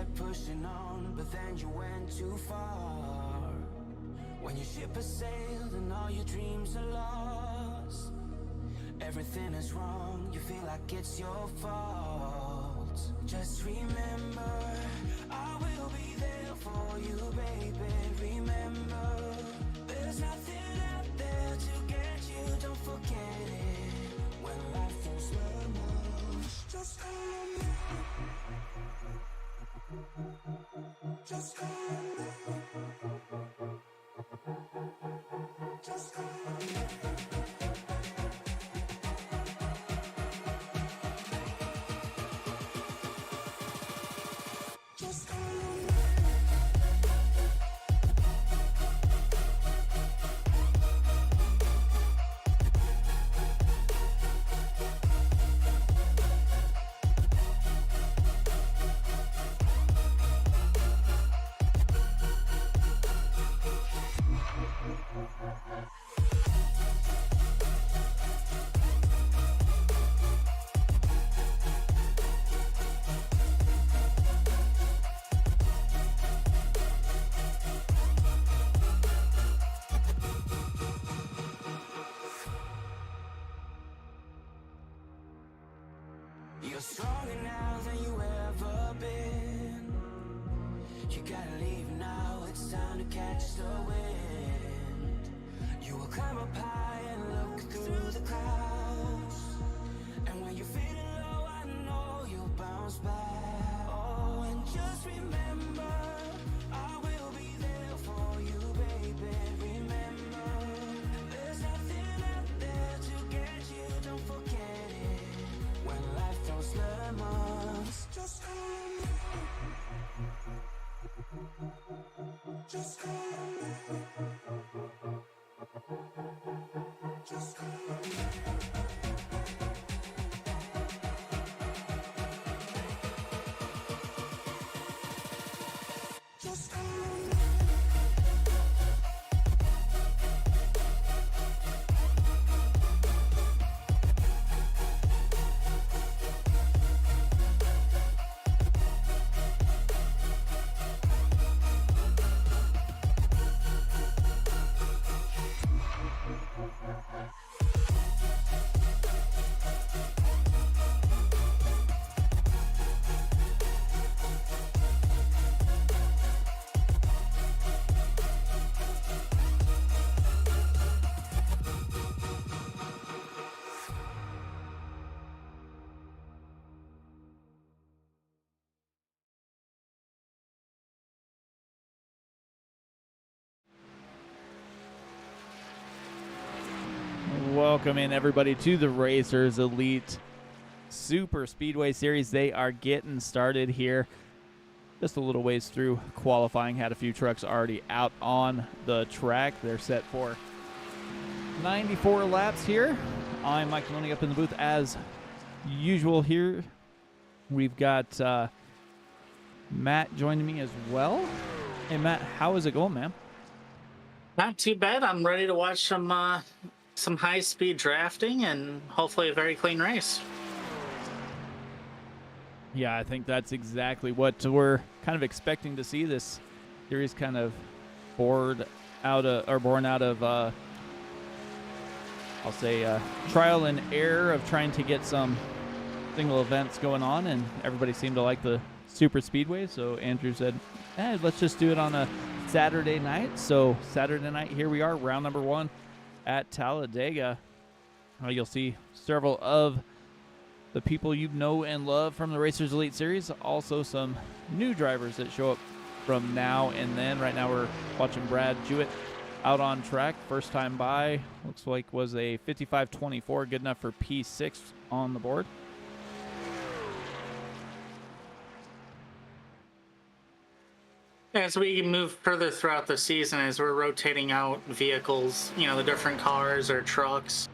kept pushing on, but then you went too far. When your ship has sailed and all your dreams are lost, everything is wrong, you feel like it's your fault. Just remember, I will be there for you, baby. Remember, there's nothing out there to get you, don't forget it. When life throws lemons, just call on me. Just call on me. Just call on me. Just call on me. You're stronger now than you ever been. You gotta leave now, it's time to catch the wind. You will climb up high and look through the clouds, and when you're feeling low, I know you'll bounce back. Oh, and just remember, I will be there for you, baby. Remember, there's nothing out there to get you, don't forget it. When life throws lemons, just call on me. Just call on me. Just call on me. Just call on me. Welcome in, everybody, to the Racers Elite Super Speedway Series. They are getting started here. Just a little ways through qualifying. Had a few trucks already out on the track. They're set for 94 laps here. I'm Mike Maloney up in the booth as usual here. We've got Matt joining me as well. Hey, Matt, how is it going, man? Not too bad. I'm ready to watch some high-speed drafting and hopefully a very clean race. Yeah, I think that's exactly what we're kind of expecting to see. This series kind of born out of I'll say trial and error of trying to get some single events going on, and everybody seemed to like the Super Speedway, so Andrew said, let's just do it on a Saturday night. So Saturday night, here we are, round number 1 at Talladega. You'll see several of the people you know and love from the Racers Elite Series. Also some new drivers that show up from now and then. Right now we're watching Brad Jewett out on track. First time by, looks like was a 55.24, good enough for P6 on the board. As we move further throughout the season, as we're rotating out vehicles, the different cars or trucks,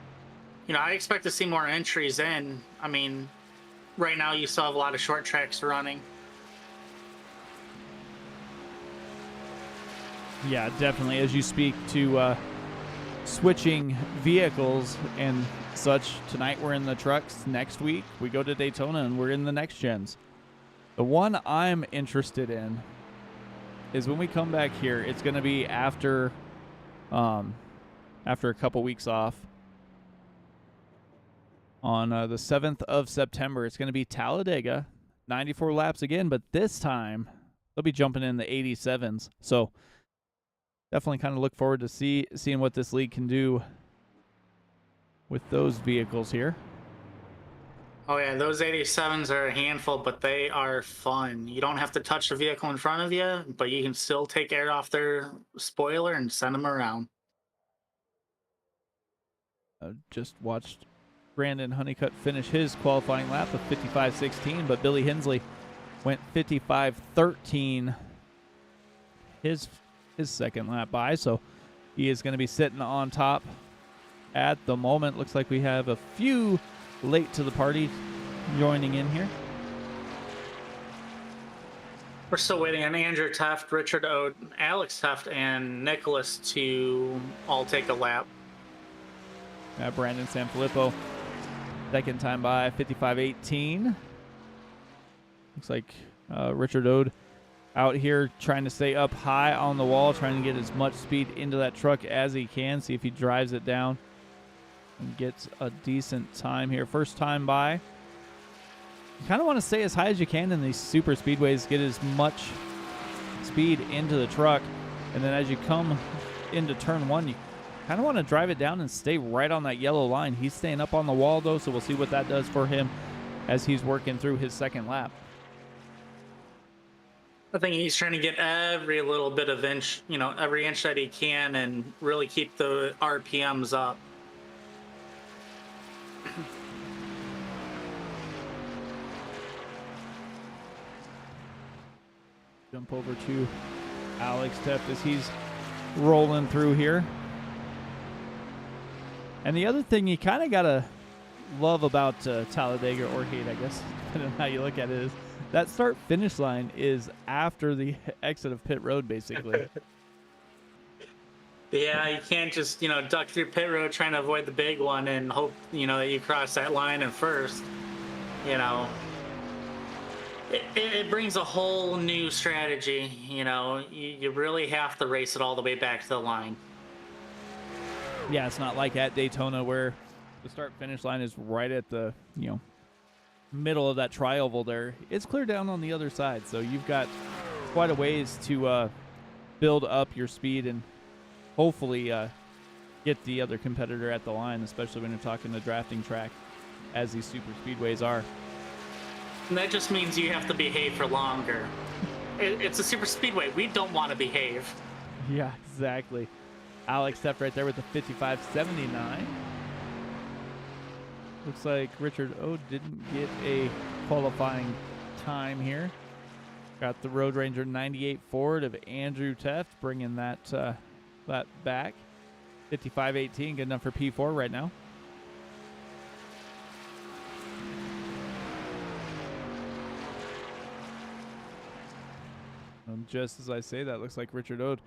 I expect to see more entries in. I mean, right now you still have a lot of short tracks running. Yeah, definitely. As you speak to switching vehicles and such, tonight we're in the trucks. Next week we go to Daytona and we're in the next gens. The one I'm interested in is when we come back here, it's going to be after a couple weeks off. On the 7th of September, it's going to be Talladega, 94 laps again, but this time they'll be jumping in the 87s. So definitely kind of look forward to seeing what this league can do with those vehicles here. Oh yeah, those 87s are a handful, but they are fun. You don't have to touch the vehicle in front of you, but you can still take air off their spoiler and send them around. Just watched Brandon Honeycutt finish his qualifying lap of 55.16, but Billy Hensley went 55.13 his second lap by, so he is going to be sitting on top at the moment. Looks like we have a few late to the party joining in here. We're still waiting on Andrew Teft, Richard Ode, Alex Teft, and Nicholas to all take a lap. Brandon Sanfilippo, second time by, 55.18. Looks like Richard Ode out here trying to stay up high on the wall, trying to get as much speed into that truck as he can, see if he drives it down and gets a decent time here. First time by. You kind of want to stay as high as you can in these super speedways, get as much speed into the truck, and then as you come into turn one, you kind of want to drive it down and stay right on that yellow line. He's staying up on the wall, though, so we'll see what that does for him as he's working through his second lap. I think he's trying to get every little bit of inch, every inch that he can and really keep the RPMs up. Jump over to Alex Teft as he's rolling through here. And the other thing you kind of got to love about Talladega, or hate, I guess, depending on how you look at it, is that start-finish line is after the exit of pit road, basically. Yeah, you can't just, duck through pit road trying to avoid the big one and hope, that you cross that line in first. It brings a whole new strategy. You really have to race it all the way back to the line. Yeah, it's not like at Daytona where the start-finish line is right at the, middle of that tri-oval there. It's clear down on the other side, so you've got quite a ways to build up your speed and hopefully get the other competitor at the line, especially when you're talking the drafting track, as these super speedways are. And that just means you have to behave for longer. It's a super speedway. We don't want to behave. Yeah, exactly. Alex Teft right there with the 55.79. Looks like Richard O didn't get a qualifying time here. Got the Road Ranger 98 Ford of Andrew Teft, bringing that back. 55.18, good enough for P4 right now. And just as I say that, looks like Richard Ode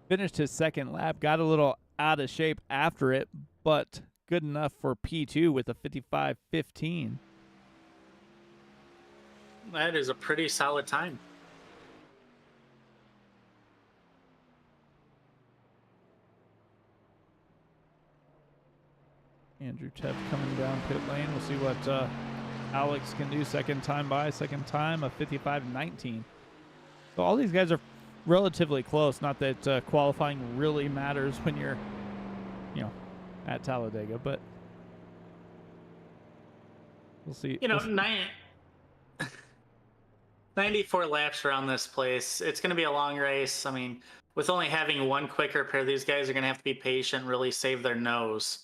finished his second lap, got a little out of shape after it, but good enough for P2 with a 55.15. That is a pretty solid time. Andrew Teft coming down pit lane. We'll see what Alex can do. Second time by, second time, a 55.19. So all these guys are relatively close. Not that qualifying really matters when you're, at Talladega, but we'll see. 94 laps around this place. It's going to be a long race. I mean, with only having one quicker pair, these guys are going to have to be patient, really save their nose.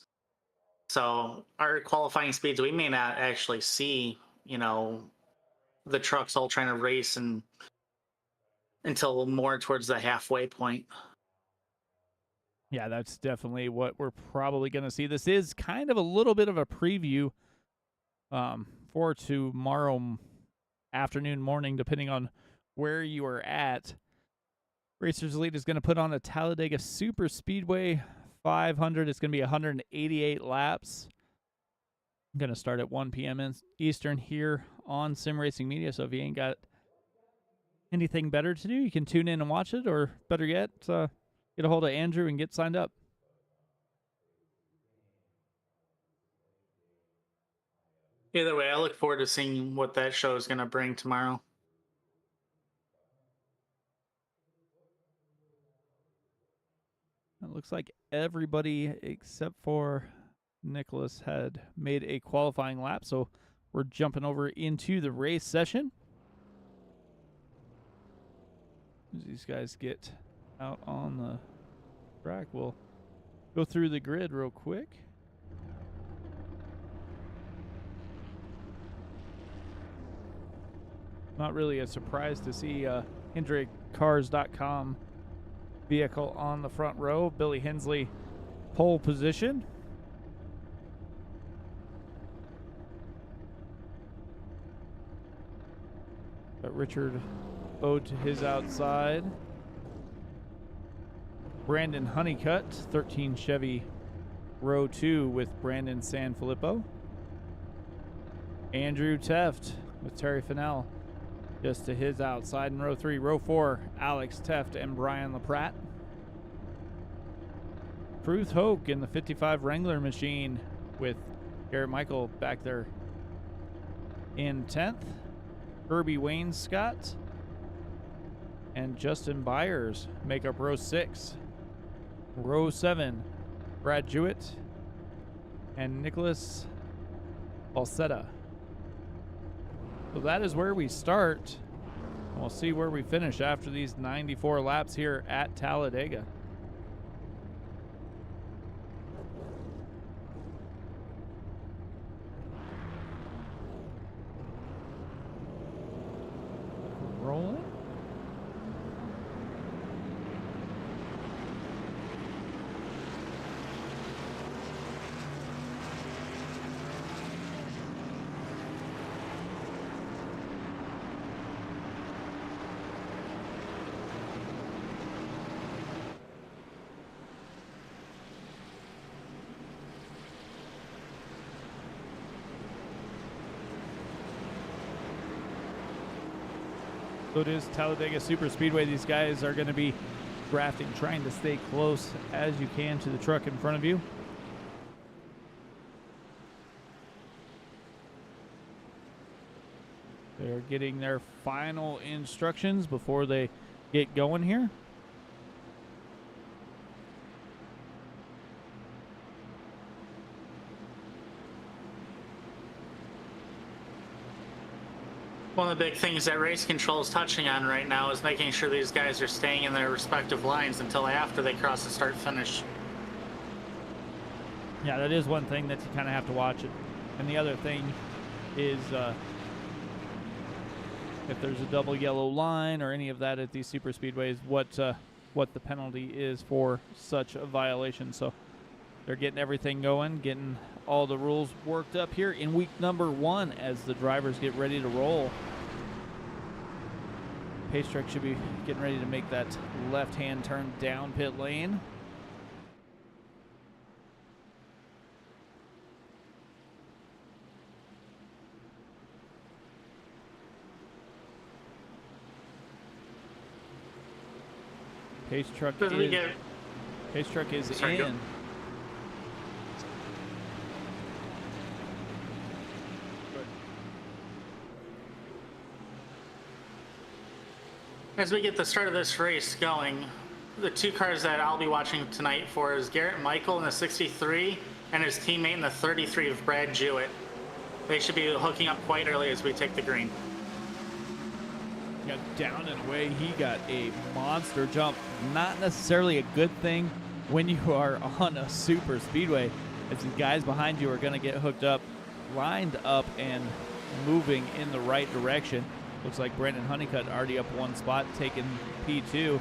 So our qualifying speeds, we may not actually see, the trucks all trying to race until more towards the halfway point. Yeah, that's definitely what we're probably going to see. This is kind of a little bit of a preview for tomorrow afternoon, morning, depending on where you are at. Racers Elite is going to put on a Talladega Super Speedway 500. It's going to be 188 laps. I'm going to start at 1 p.m. Eastern here on Sim Racing Media. So if you ain't got anything better to do, you can tune in and watch it, or better yet, get a hold of Andrew and get signed up. Either way, I look forward to seeing what that show is going to bring tomorrow. It looks like everybody except for Nicholas had made a qualifying lap, so we're jumping over into the race session. As these guys get out on the track, we'll go through the grid real quick. Not really a surprise to see HendrickCars.com vehicle on the front row. Billy Hensley pole position. Got Richard Ode to his outside. Brandon Honeycutt, 13 Chevy row 2 with Brandon Sanfilippo. Andrew Teft with Terry Fennell just to his outside in row 3. Row 4, Alex Teft and Brian LaPratte. Truth Hoke in the 55 Wrangler machine with Garrett Michael back there in 10th. Kirby Wayne Scott and Justin Byers make up row 6. Row 7, Brad Jewett and Nicholas Balsetta. So that is where we start. We'll see where we finish after these 94 laps here at Talladega. Rolling. So it is Talladega Superspeedway. These guys are going to be drafting, trying to stay close as you can to the truck in front of you. They're getting their final instructions before they get going here. One of the big things that race control is touching on right now is making sure these guys are staying in their respective lines until after they cross the start finish. Yeah, that is one thing that you kind of have to watch it. And the other thing is if there's a double yellow line or any of that at these super speedways, what the penalty is for such a violation. So they're getting everything going, getting all the rules worked up here in week number 1 as the drivers get ready to roll. Pace truck should be getting ready to make that left-hand turn down pit lane. Pace truck is Sorry, in. go. As we get the start of this race going, the two cars that I'll be watching tonight for is Garrett Michael in the 63 and his teammate in the 33 of Brad Jewett. They should be hooking up quite early as we take the green. Got down and away. He got a monster jump. Not necessarily a good thing when you are on a super speedway, as the guys behind you are going to get hooked up, lined up, and moving in the right direction. Looks like Brandon Honeycutt already up one spot, taking P2,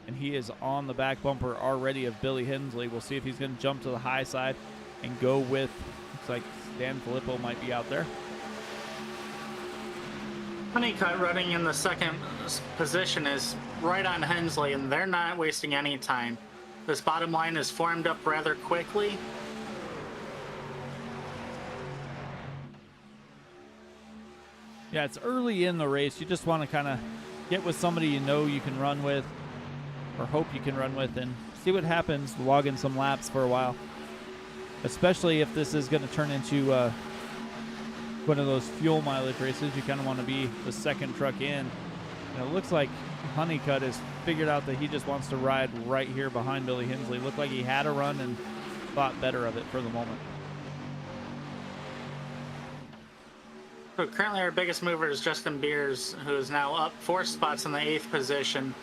and he is on the back bumper already of Billy Hensley. We'll see if he's going to jump to the high side and go with, looks like Stan Filippo might be out there. Honeycutt running in the second position is right on Hensley, and they're not wasting any time. This bottom line is formed up rather quickly. Yeah, it's early in the race. You just want to kind of get with somebody you know you can run with, or hope you can run with, and see what happens, log in some laps for a while. Especially if this is going to turn into one of those fuel mileage races. You kind of want to be the second truck in. And it looks like Honeycutt has figured out that he just wants to ride right here behind Billy Hensley. Looked like he had a run and thought better of it for the moment. So currently our biggest mover is Justin Beers, who is now up 4 spots in the 8th position.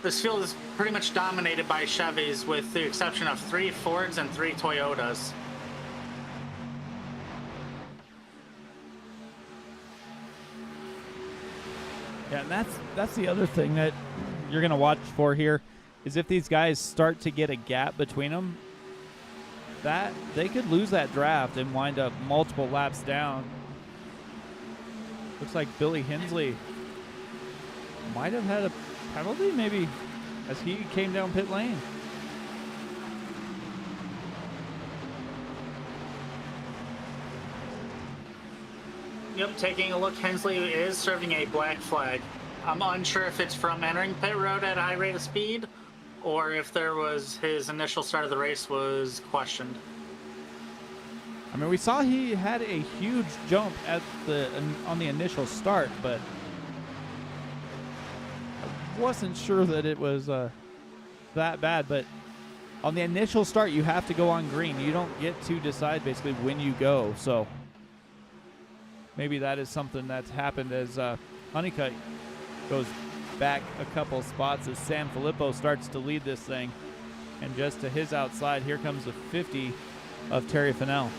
This field is pretty much dominated by Chevys with the exception of 3 Fords and 3 Toyotas. Yeah, and that's the other thing that you're going to watch for here is if these guys start to get a gap between them, that they could lose that draft and wind up multiple laps down. Looks like Billy Hensley might have had a penalty, maybe, as he came down pit lane. Yep, taking a look, Hensley is serving a black flag. I'm unsure if it's from entering pit road at a high rate of speed or if there was his initial start of the race was questioned. I mean, we saw he had a huge jump at on the initial start, but I wasn't sure that it was that bad. But on the initial start, you have to go on green. You don't get to decide basically when you go. So maybe that is something that's happened as Honeycutt goes back a couple spots as Sam Filippo starts to lead this thing. And just to his outside, here comes the 50 of Terry Fennell.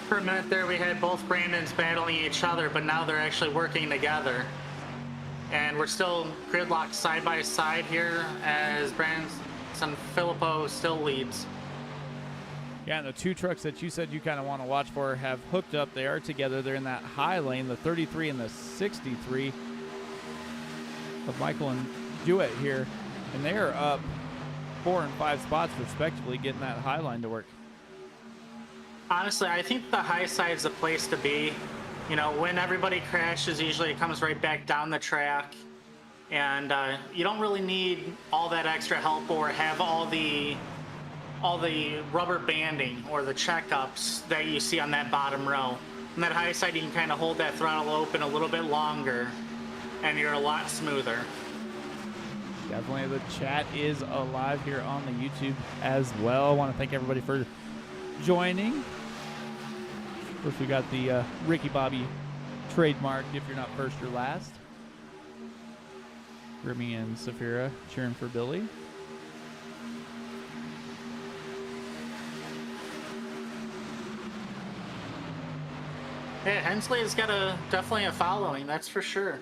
For a minute there, we had both Brandons battling each other, but now they're actually working together. And we're still gridlocked side by side here as Branson Filippo still leads. Yeah, and the 2 trucks that you said you kind of want to watch for have hooked up. They are together. They're in that high lane, the 33 and the 63 of Michael and Jewett here. And they are up 4 and 5 spots, respectively, getting that high line to work. Honestly, I think the high side is the place to be. You know, when everybody crashes, usually it comes right back down the track. And you don't really need all that extra help or have all the rubber banding or the checkups that you see on that bottom row. On that high side, you can kind of hold that throttle open a little bit longer, and you're a lot smoother. Definitely, the chat is alive here on the YouTube as well. I want to thank everybody for joining. Of course, we got the Ricky Bobby trademark, if you're not first, you're last. Grimmy and Safira cheering for Billy. Yeah, Hensley has got definitely a following, that's for sure.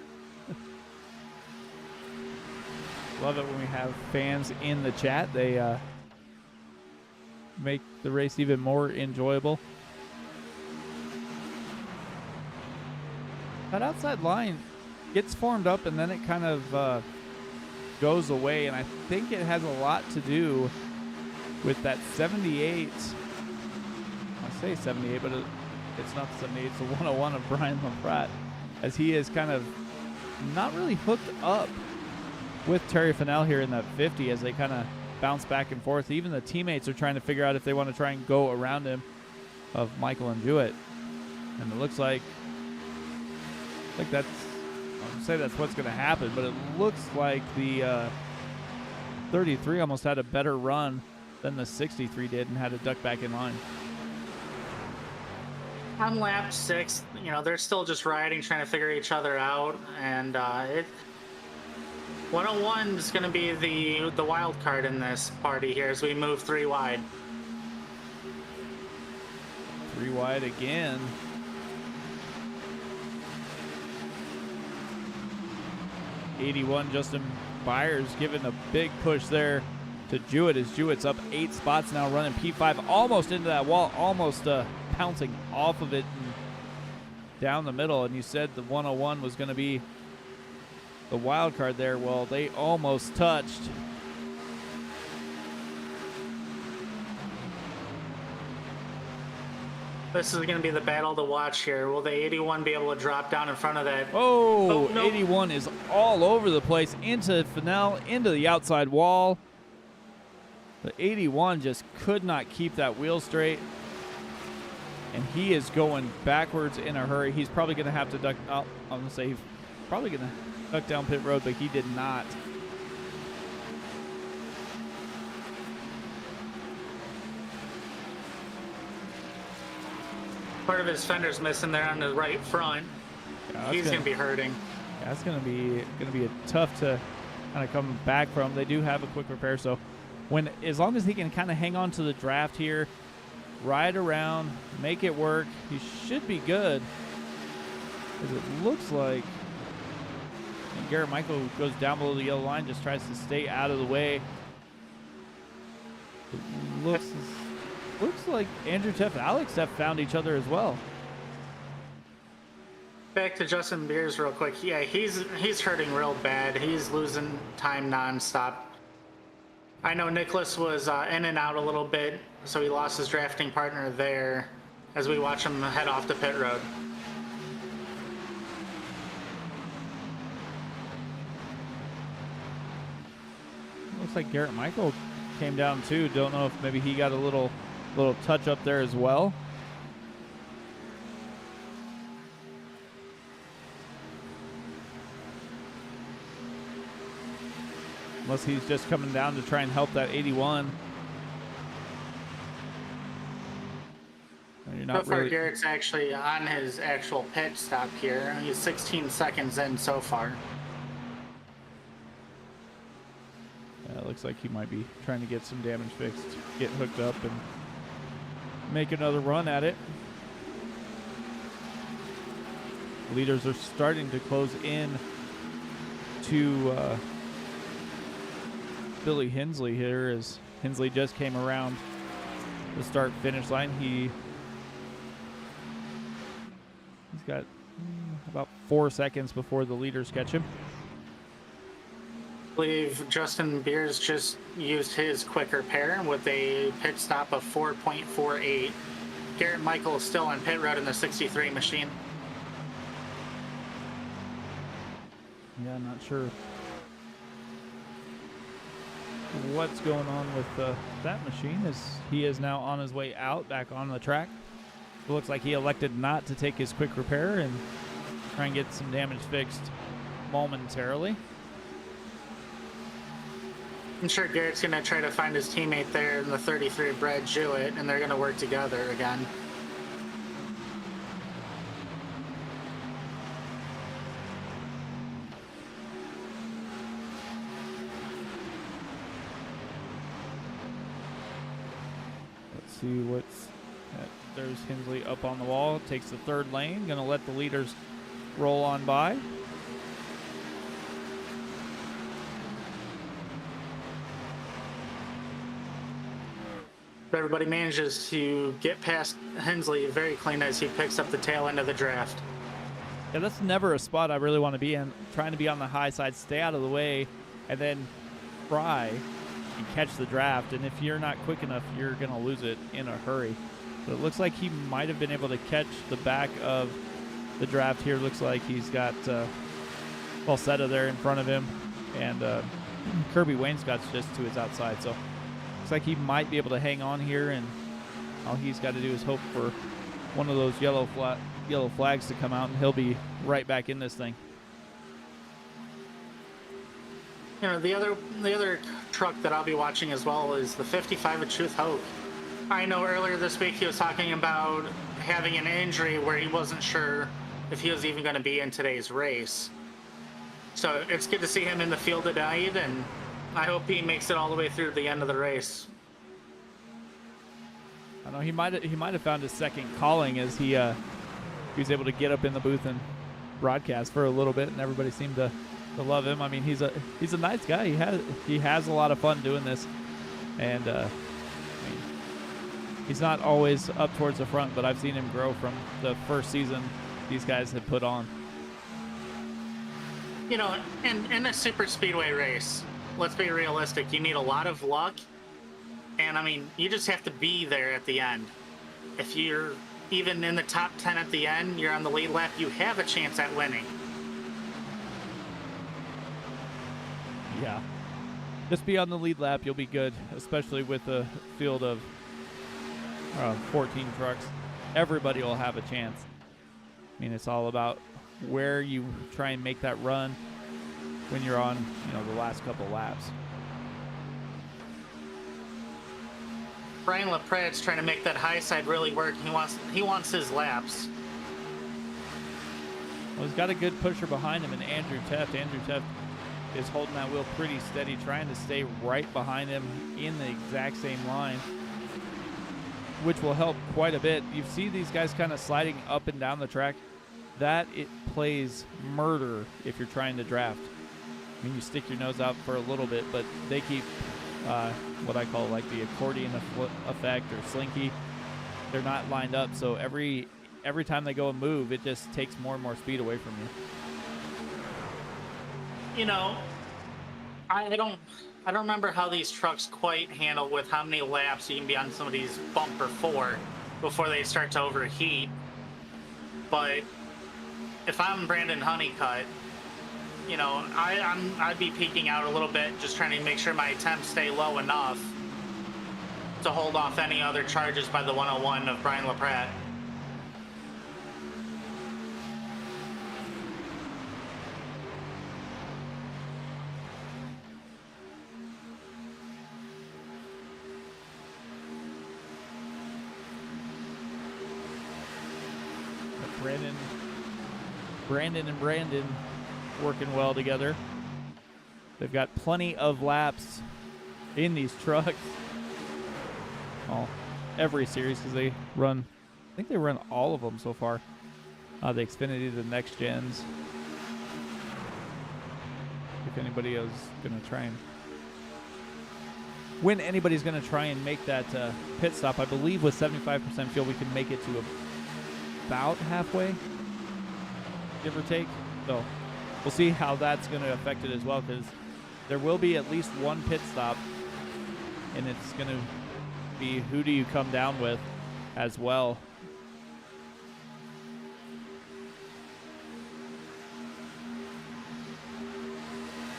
Love it when we have fans in the chat. They make the race even more enjoyable. That outside line gets formed up and then it kind of goes away, and I think it has a lot to do with that 78. I say 78, but it's not the 78, it's the 101 of Brian LaPratte, as he is kind of not really hooked up with Terry Fennell here in that 50 as they kind of bounce back and forth. Even the teammates are trying to figure out if they want to try and go around him, of Michael and Jewett. And it looks like that's, I wouldn't say that's what's going to happen, but it looks like the 33 almost had a better run than the 63 did and had to duck back in line. On lap 6, you know, they're still just riding, trying to figure each other out, and 101 is going to be the wild card in this party here as we move 3 wide. 3 wide again. '81 Justin Byers giving a big push there to Jewett as Jewett's up 8 spots now, running P5 almost into that wall, almost pouncing off of it and down the middle. And you said the 101 was going to be the wild card there. Well, they almost touched. This is going to be the battle to watch here. Will the 81 be able to drop down in front of that? Oh, no. 81 is all over the place, into Fennell, into the outside wall. The 81 just could not keep that wheel straight. And he is going backwards in a hurry. He's probably going to have to duck. Oh, I'm going to say he's probably going to duck down pit road, but he did not. Part of his fender's missing there on the right front. Yeah, He's going to be hurting. Yeah, it's going to be a tough to kind of come back from. They do have a quick repair, so as long as he can kind of hang on to the draft here, ride around, make it work, he should be good. Because it looks like Garrett Michael goes down below the yellow line, just tries to stay out of the way. It looks like Andrew Teff and Alex Teff found each other as well. Back to Justin Beers real quick. Yeah, he's hurting real bad. He's losing time nonstop. I know Nicholas was in and out a little bit, so he lost his drafting partner there as we watch him head off the pit road. Looks like Garrett Michael came down too. Don't know if maybe he got a little touch up there as well. Unless he's just coming down to try and help that 81. You're not So far, really... Garrett's actually on his actual pit stop here. He's 16 seconds in so far. Yeah, it looks like he might be trying to get some damage fixed, get hooked up, and make another run at it. Leaders are starting to close in to Billy Hensley here, as Hensley just came around the start-finish line. He's got about 4 seconds before the leaders catch him. I believe Justin Beers just used his quick repair with a pit stop of 4.48. Garrett Michael is still on pit road in the 63 machine. Yeah, I'm not sure what's going on with that machine, as he is now on his way out, back on the track. It looks like he elected not to take his quick repair and try and get some damage fixed momentarily. I'm sure Garrett's going to try to find his teammate there in the 33, Brad Jewett, and they're going to work together again. Let's see what's... There's Hensley up on the wall, takes the third lane, going to let the leaders roll on by. Everybody manages to get past Hensley very clean as he picks up the tail end of the draft. Yeah, that's never a spot I really want to be in. Trying to be on the high side, stay out of the way, and then try and catch the draft. And if you're not quick enough, you're going to lose it in a hurry. But it looks like he might have been able to catch the back of the draft here. Looks like he's got Falsetta there in front of him, and Kirby Wainscott's just to his outside. So looks like he might be able to hang on here, and all he's got to do is hope for one of those yellow flags to come out, and he'll be right back in this thing. You know, the other truck that I'll be watching as well is the 55 of Truth Hope. I know earlier this week he was talking about having an injury where he wasn't sure if he was even going to be in today's race. So it's good to see him in the field tonight, and I hope he makes it all the way through the end of the race. I know he might have found his second calling, as he was able to get up in the booth and broadcast for a little bit, and everybody seemed to love him. I mean, he's a nice guy. He has a lot of fun doing this, and I mean, he's not always up towards the front, but I've seen him grow from the first season these guys had put on. You know, in a super speedway race, let's be realistic. You need a lot of luck, and I mean, you just have to be there at the end. If you're even in the top 10 at the end, you're on the lead lap, you have a chance at winning. Yeah. Just be on the lead lap, you'll be good, especially with a field of 14 trucks. Everybody will have a chance. I mean, it's all about where you try and make that run when you're on, the last couple laps. Brian LaPrat's trying to make that high side really work. He wants his laps. Well, he's got a good pusher behind him in Andrew Teft. Andrew Teft is holding that wheel pretty steady, trying to stay right behind him in the exact same line, which will help quite a bit. You see these guys kind of sliding up and down the track. That it plays murder if you're trying to draft. I mean, you stick your nose out for a little bit, but they keep what I call like the accordion effect or slinky. They're not lined up, so every time they go and move, it just takes more and more speed away from you. I don't remember how these trucks quite handle with how many laps you can be on somebody's bumper for before they start to overheat. But if I'm Brandon Honeycutt, I'd be peeking out a little bit, just trying to make sure my attempts stay low enough to hold off any other charges by the 101 of Brian LaPrat. Brandon and Brandon working well together. They've got plenty of laps in these trucks. Well, every series, because I think they run all of them so far. The Xfinity, the next gens. If anybody is going to try and when anybody's going to try and make that pit stop, I believe with 75% fuel, we can make it to about halfway, give or take. So we'll see how that's going to affect it as well, because there will be at least one pit stop, and it's going to be who do you come down with as well.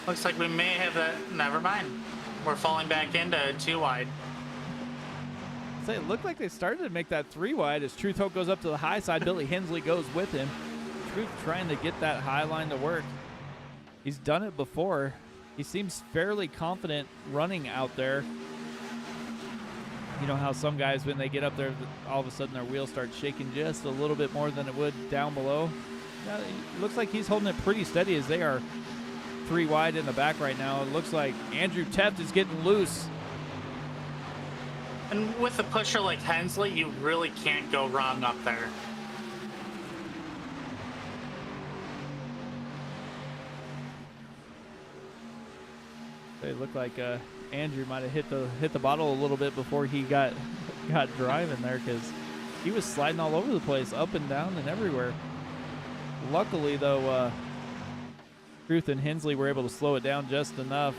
Looks like we may have that. Never mind. We're falling back into 2 wide. So it looked like they started to make that 3 wide as Truth Hope goes up to the high side. Billy Hensley goes with him. Truth trying to get that high line to work. He's done it before. He seems fairly confident running out there. You know how some guys, when they get up there, all of a sudden their wheels start shaking just a little bit more than it would down below. Yeah, it looks like he's holding it pretty steady as they are 3 wide in the back right now. It looks like Andrew Teft is getting loose. And with a pusher like Hensley, you really can't go wrong up there. They look like Andrew might have hit the bottle a little bit before he got driving there, because he was sliding all over the place, up and down and everywhere. Luckily, though, Truth and Hensley were able to slow it down just enough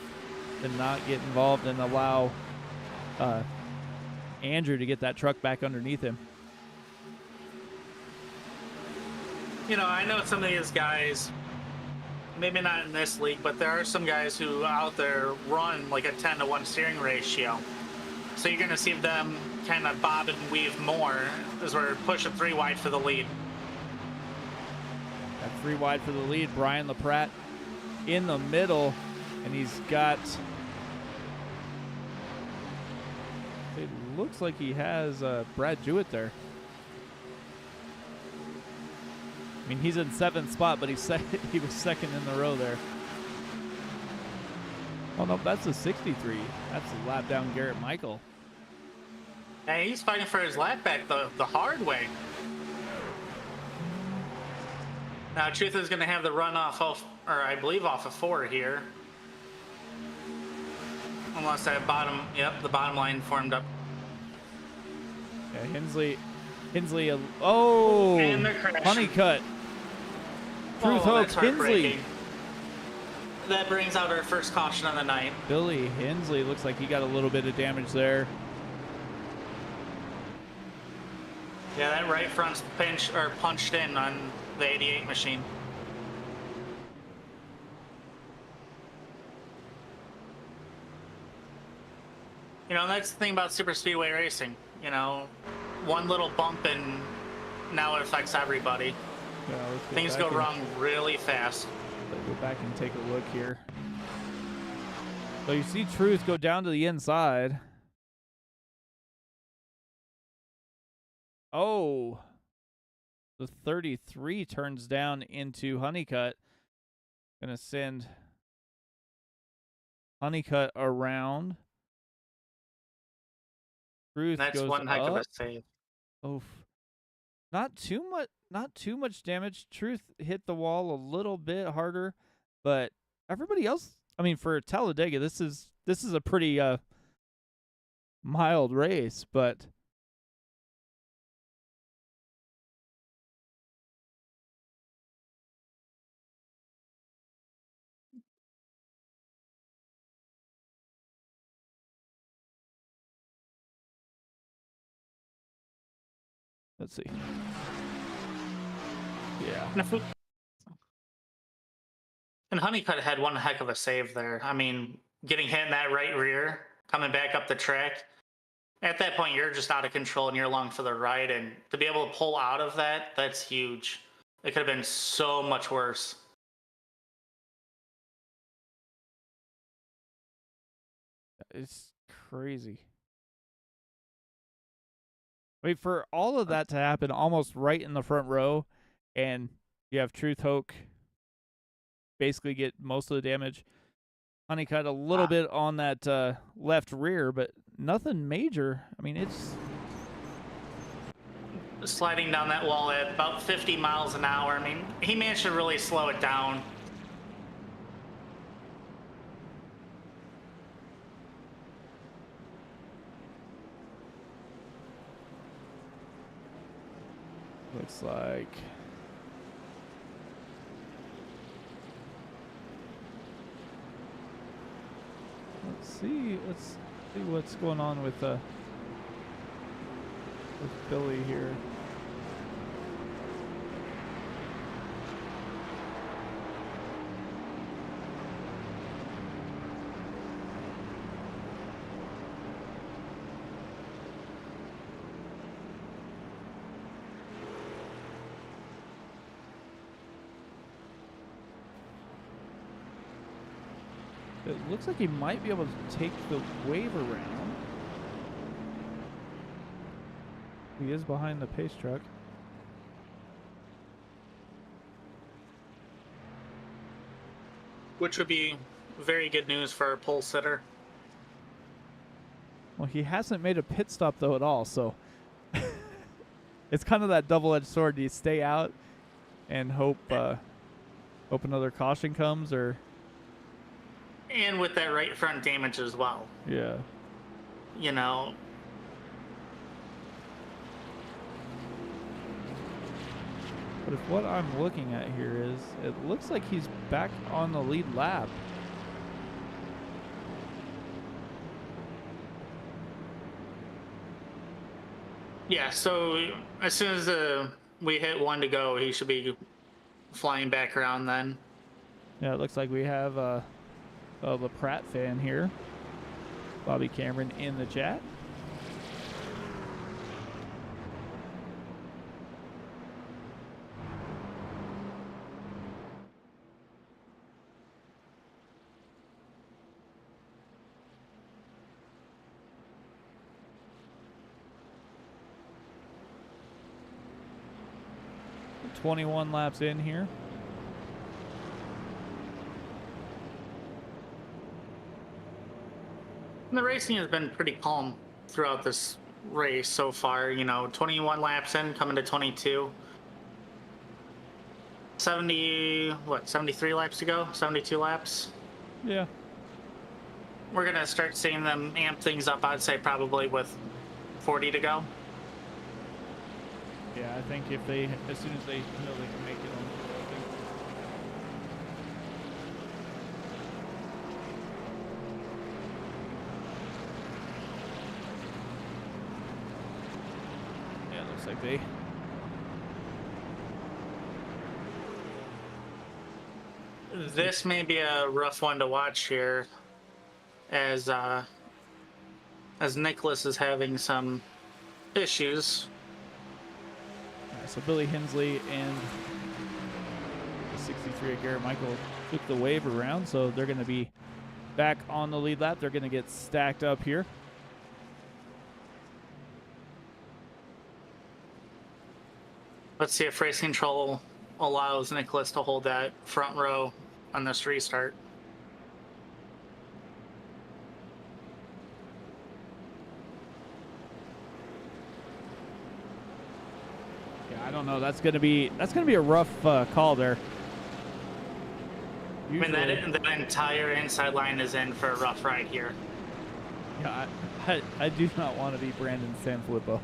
to not get involved and allow Andrew to get that truck back underneath him. You know, I know some of these guys, maybe not in this league, but there are some guys who out there run like a 10-to-1 steering ratio. So you're going to see them kind of bob and weave more as we're pushing 3 wide for the lead. Got 3 wide for the lead. Brian LaPrat in the middle, and he's got, it looks like he has Brad Jewett there. I mean, he's in 7th spot, but he was second in the row there. Oh, no, that's a 63. That's a lap down Garrett Michael. Hey, he's fighting for his lap back the hard way. Now, Truth is going to have the run off of, or I believe off of 4 here. Unless that bottom, yep, the bottom line formed up. Yeah, Hensley, oh, And they're crashing. Honeycutt. Truth Hope, Hensley. That brings out our first caution of the night. Billy Hensley looks like he got a little bit of damage there. Yeah, that right front's punched in on the 88 machine. You know, that's the thing about super speedway racing. You know, one little bump and now it affects everybody. Yeah, Things go wrong really fast. Let's go back and take a look here. So you see Truth go down to the inside. Oh, the 33 turns down into Honeycutt. Gonna send Honeycutt around. Truth That's goes one heck up. of a save. Oof. Not too much damage. Truth hit the wall a little bit harder, but everybody else, I mean, for Talladega, this is a pretty mild race, but let's see. Yeah. And Honeycutt had one heck of a save there. I mean, getting hit in that right rear, coming back up the track. At that point, you're just out of control and you're along for the ride. And to be able to pull out of that, that's huge. It could have been so much worse. It's crazy. I mean, for all of that to happen almost right in the front row, and you have Truth Hoke basically get most of the damage. Honeycutt a little bit on that left rear, but nothing major. I mean, it's sliding down that wall at about 50 miles an hour. I mean, he managed to really slow it down. looks like let's see what's going on with Billy here. It looks like he might be able to take the wave around. He is behind the pace truck. Which would be very good news for our pole sitter. Well, he hasn't made a pit stop, though, at all, so it's kind of that double-edged sword. Do you stay out and hope another caution comes, or... And with that right front damage as well. Yeah. You know. But if what I'm looking at here is, it looks like he's back on the lead lap. Yeah, so as soon as we hit 1 to go, he should be flying back around then. Yeah, it looks like we have the Pratt fan here. Bobby Cameron in the chat. .21 laps in here. The racing has been pretty calm throughout this race so far. You know, 21 laps in, coming to 22. 73 laps to go? 72 laps? Yeah. We're going to start seeing them amp things up, I'd say, probably with 40 to go. Yeah, I think if they, as soon as they know they can make it on the thing. Yeah, it looks looks like they. This may be a rough one to watch here, as Nicholas is having some issues. So Billy Hensley and the 63 of Garrett Michael took the wave around, so they're going to be back on the lead lap. They're going to get stacked up here. Let's see if race control allows Nicholas to hold that front row on this restart. Yeah, I don't know. That's gonna be a rough call there. Usually, I mean, that entire inside line is in for a rough ride here. Yeah, I do not want to be Brandon Sanfilippo.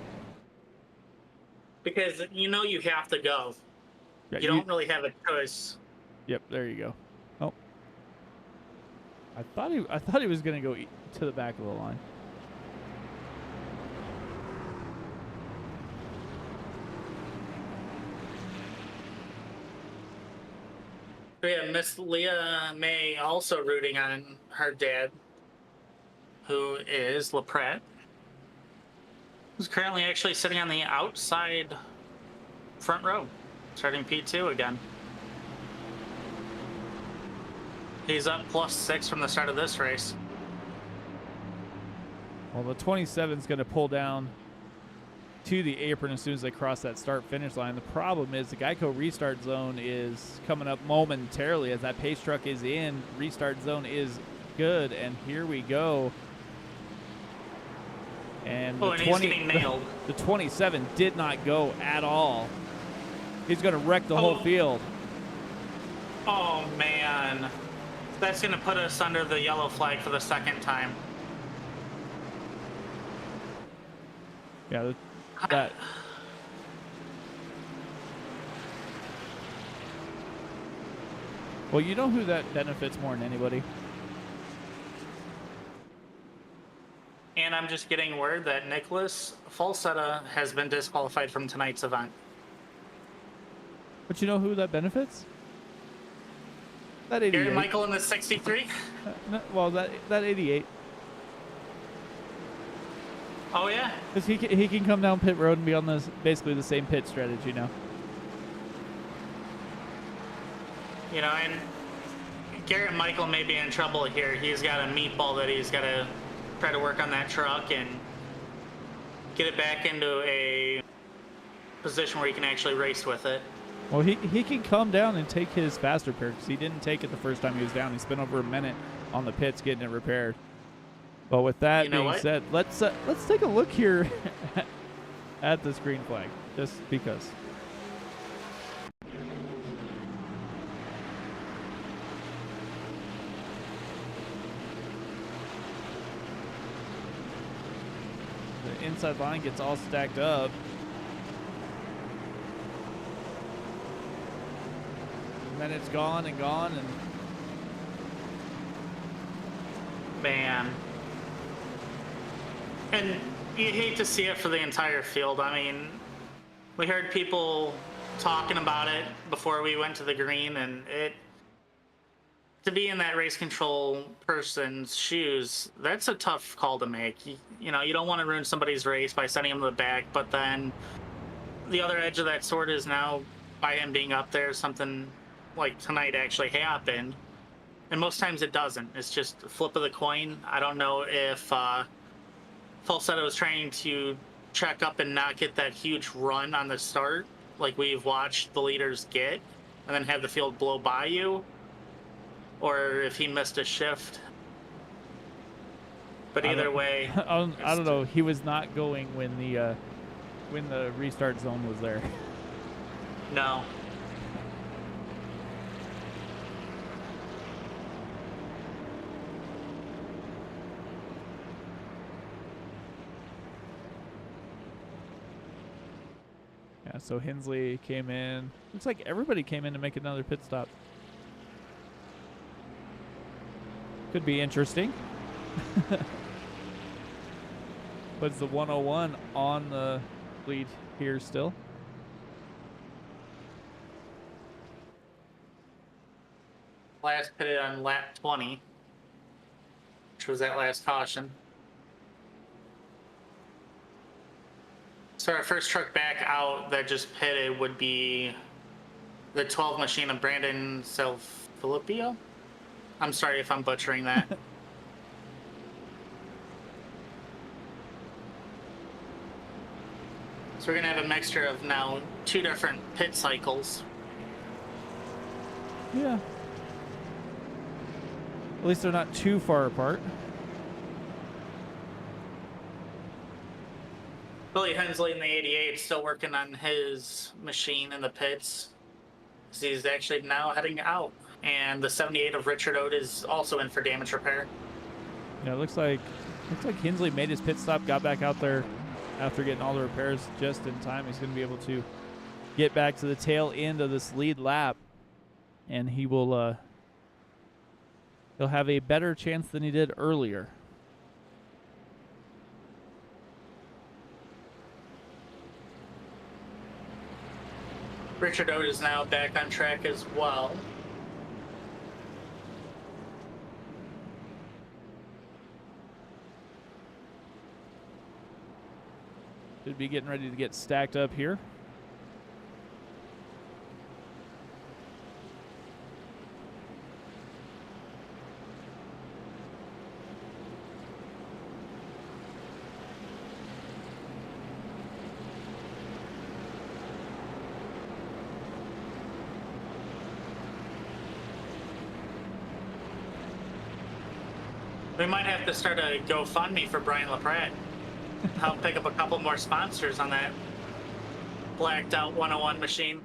Because you have to go. Yeah, you don't really have a choice. Yep, there you go. Oh, I thought he was gonna go to the back of the line. We have Miss Leah May also rooting on her dad, who is LaPrette, who's currently actually sitting on the outside front row, starting P2 again. He's up +6 from the start of this race. Well, the 27 is going to pull down to the apron as soon as they cross that start-finish line. The problem is the Geico restart zone is coming up momentarily as that pace truck is in. Restart zone is good, and here we go. And the he's getting nailed. The 27 did not go at all. He's going to wreck the whole field. Oh, man. That's going to put us under the yellow flag for the second time. Yeah, that. Well, you know who that benefits more than anybody? And I'm just getting word that Nicholas Falsetta has been disqualified from tonight's event. But you know who that benefits? That 88. Garrett Michael in the 63? Well, that 88. Oh, yeah? Because he can come down pit road and be on basically the same pit strategy now. And Garrett Michael may be in trouble here. He's got a meatball that he's got to try to work on that truck and get it back into a position where he can actually race with it. Well, he can come down and take his faster pair because he didn't take it the first time he was down. He spent over a minute on the pits getting it repaired. But with that being said, let's take a look here at this green flag, just because. The inside line gets all stacked up. And then it's gone and gone and man. And you hate to see it for the entire field. I mean, we heard people talking about it before we went to the green, and to be in that race control person's shoes, that's a tough call to make. You don't want to ruin somebody's race by sending him to the back, but then the other edge of that sword is now by him being up there, something like tonight actually happened. And most times it doesn't. It's just a flip of the coin. I don't know if Falsetto was trying to check up and not get that huge run on the start like we've watched the leaders get and then have the field blow by you, or if he missed a shift. But either way, I don't know. He was not going when the restart zone was there. No. Yeah, so Hensley came in. Looks like everybody came in to make another pit stop. Could be interesting. But it's the 101 on the lead here still. Last pitted on lap 20, which was that last caution. So our first truck back out that just pitted would be the 12 machine of Brandon Filippo. I'm sorry if I'm butchering that. So we're going to have a mixture of now 2 different pit cycles. Yeah. At least they're not too far apart. Billy Hensley in the 88 still working on his machine in the pits. He's actually now heading out. And the 78 of Richard Ode is also in for damage repair. Yeah, it looks like Hensley made his pit stop, got back out there after getting all the repairs just in time. He's going to be able to get back to the tail end of this lead lap, and he will he'll have a better chance than he did earlier. Richard Ode is now back on track as well. Should be getting ready to get stacked up here. We might have to start a GoFundMe for Brian LaPratte. Help pick up a couple more sponsors on that blacked out 101 machine.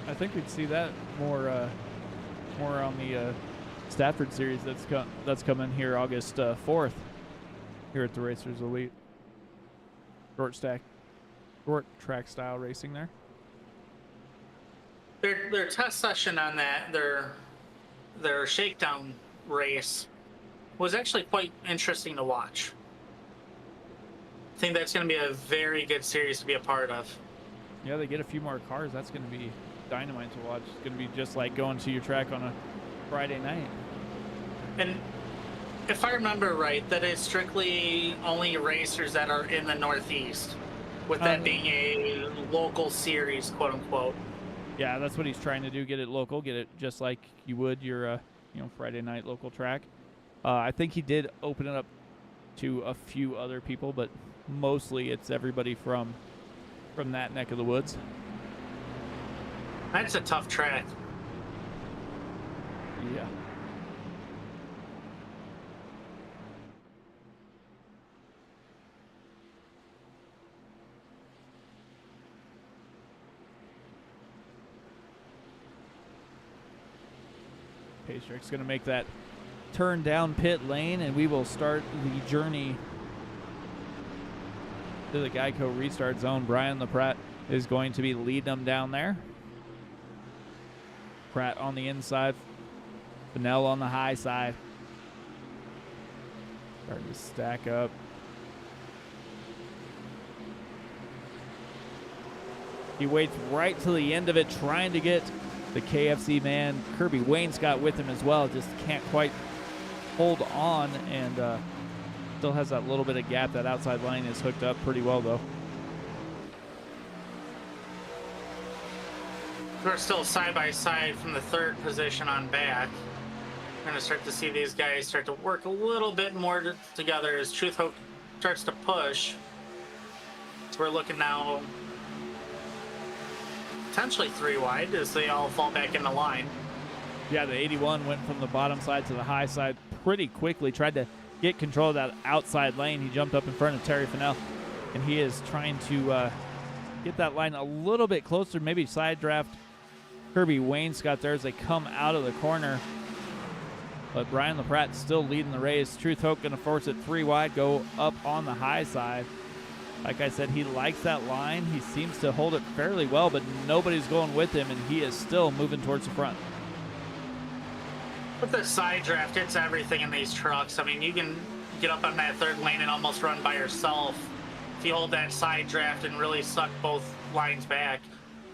I think we'd see that more on the Stafford series that's coming here August 4th here at the Racers Elite. Short track style racing there. Their test session on that, their shakedown race, was actually quite interesting to watch. I think that's going to be a very good series to be a part of. Yeah, they get a few more cars. That's going to be dynamite to watch. It's going to be just like going to your track on a Friday night. And if I remember right, that is strictly only racers that are in the Northeast, with that being a local series, quote unquote. Yeah, that's what he's trying to do. Get it local. Get it just like you would your Friday night local track. I think he did open it up to a few other people, but mostly it's everybody from that neck of the woods. That's a tough track. Yeah. Patrick's going to make that turn down pit lane, and we will start the journey to the Geico restart zone. Brian LaPratte is going to be leading them down there. Pratt on the inside, Fennell on the high side. Starting to stack up. He waits right to the end of it, trying to get the KFC man, Kirby Wainscott, with him as well. Just can't quite hold on, and still has that little bit of gap. That outside line is hooked up pretty well, though. We're still side by side from the third position on back. We're going to start to see these guys start to work a little bit more together as Truth Hope starts to push. So we're looking now potentially 3 wide as they all fall back in the line. Yeah, the 81 went from the bottom side to the high side pretty quickly. Tried to get control of that outside lane. He jumped up in front of Terry Fennell, and he is trying to get that line a little bit closer, maybe side draft Kirby Wainscott there as they come out of the corner. But Brian LaPratte still leading the race. Truth Hope going to force it 3 wide, go up on the high side. Like I said, he likes that line. He seems to hold it fairly well, but nobody's going with him, and he is still moving towards the front. With the side draft, it's everything in these trucks. I mean, you can get up on that third lane and almost run by yourself if you hold that side draft and really suck both lines back.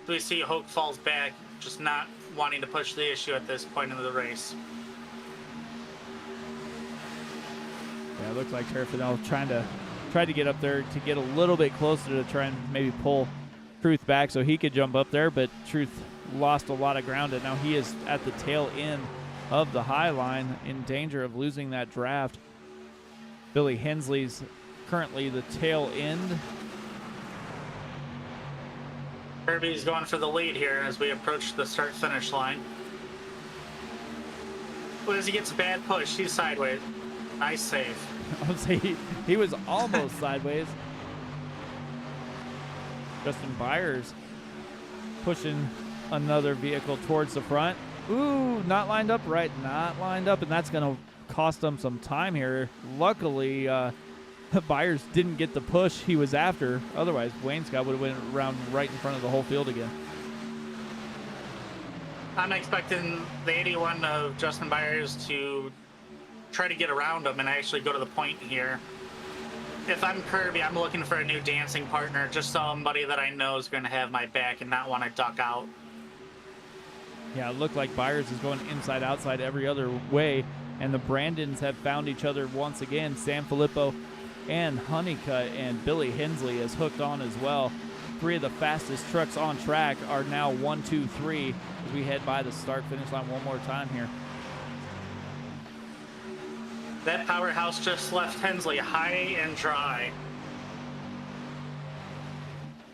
We see Hoke falls back, just not wanting to push the issue at this point in the race. Yeah, it looks like Terry Fennell tried to get up there to get a little bit closer to try and maybe pull Truth back so he could jump up there, but Truth lost a lot of ground, and now he is at the tail end of the high line in danger of losing that draft. Billy Hensley's currently the tail end. Kirby's going for the lead here as we approach the start-finish line. Well, as he gets a bad push, he's sideways. Nice save. I would say he was almost sideways. Justin Byers pushing another vehicle towards the front. Ooh, not lined up right, not lined up, and that's going to cost them some time here. Luckily, Byers didn't get the push he was after. Otherwise, Wayne Scott would have went around right in front of the whole field again. I'm expecting the 81 of Justin Byers to try to get around him and actually go to the point here. If I'm Kirby, I'm looking for a new dancing partner, just somebody that I know is going to have my back and not want to duck out. Yeah, it looked like Byers is going inside, outside, every other way, and the Brandons have found each other once again. Sam Filippo and Honeycutt, and Billy Hensley is hooked on as well. Three of the fastest trucks on track are now 1, 2, 3 as we head by the start-finish line one more time here. That powerhouse just left Hensley high and dry.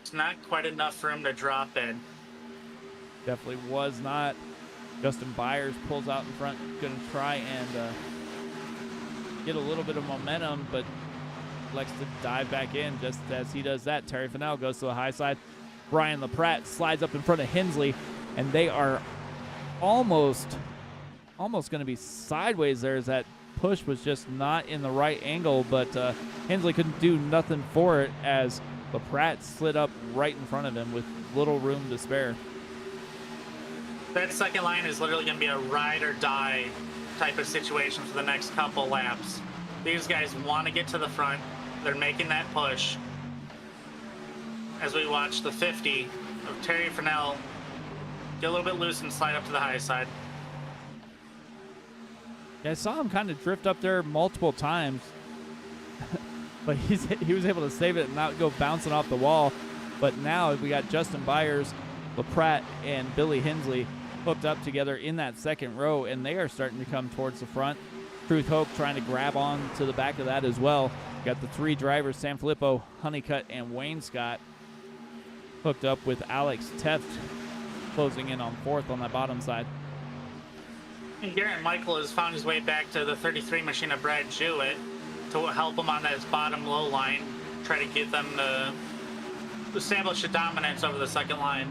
It's not quite enough for him to drop in. Definitely was not. Justin Byers pulls out in front, going to try and get a little bit of momentum, but likes to dive back in. Just as he does that, Terry Fennell goes to the high side. Brian LaPratte slides up in front of Hensley, and they are almost going to be sideways there, as that push was just not in the right angle, but Hensley couldn't do nothing for it as LaPratte slid up right in front of him with little room to spare. That second line is literally going to be a ride or die type of situation for the next couple laps. These guys want to get to the front. They're making that push. As we watch the 50 of Terry Fennell get a little bit loose and slide up to the high side. Yeah, I saw him kind of drift up there multiple times, but he was able to save it and not go bouncing off the wall. But now we got Justin Byers, LaPratte, and Billy Hensley hooked up together in that second row, and they are starting to come towards the front. Truth Hope trying to grab on to the back of that as well. Got the three drivers, Sam Filippo, Honeycutt, and Wayne Scott, hooked up with Alex Teft closing in on fourth on that bottom side. And Garrett Michael has found his way back to the 33 machine of Brad Jewett to help him on that bottom low line, try to get them to establish a dominance over the second line.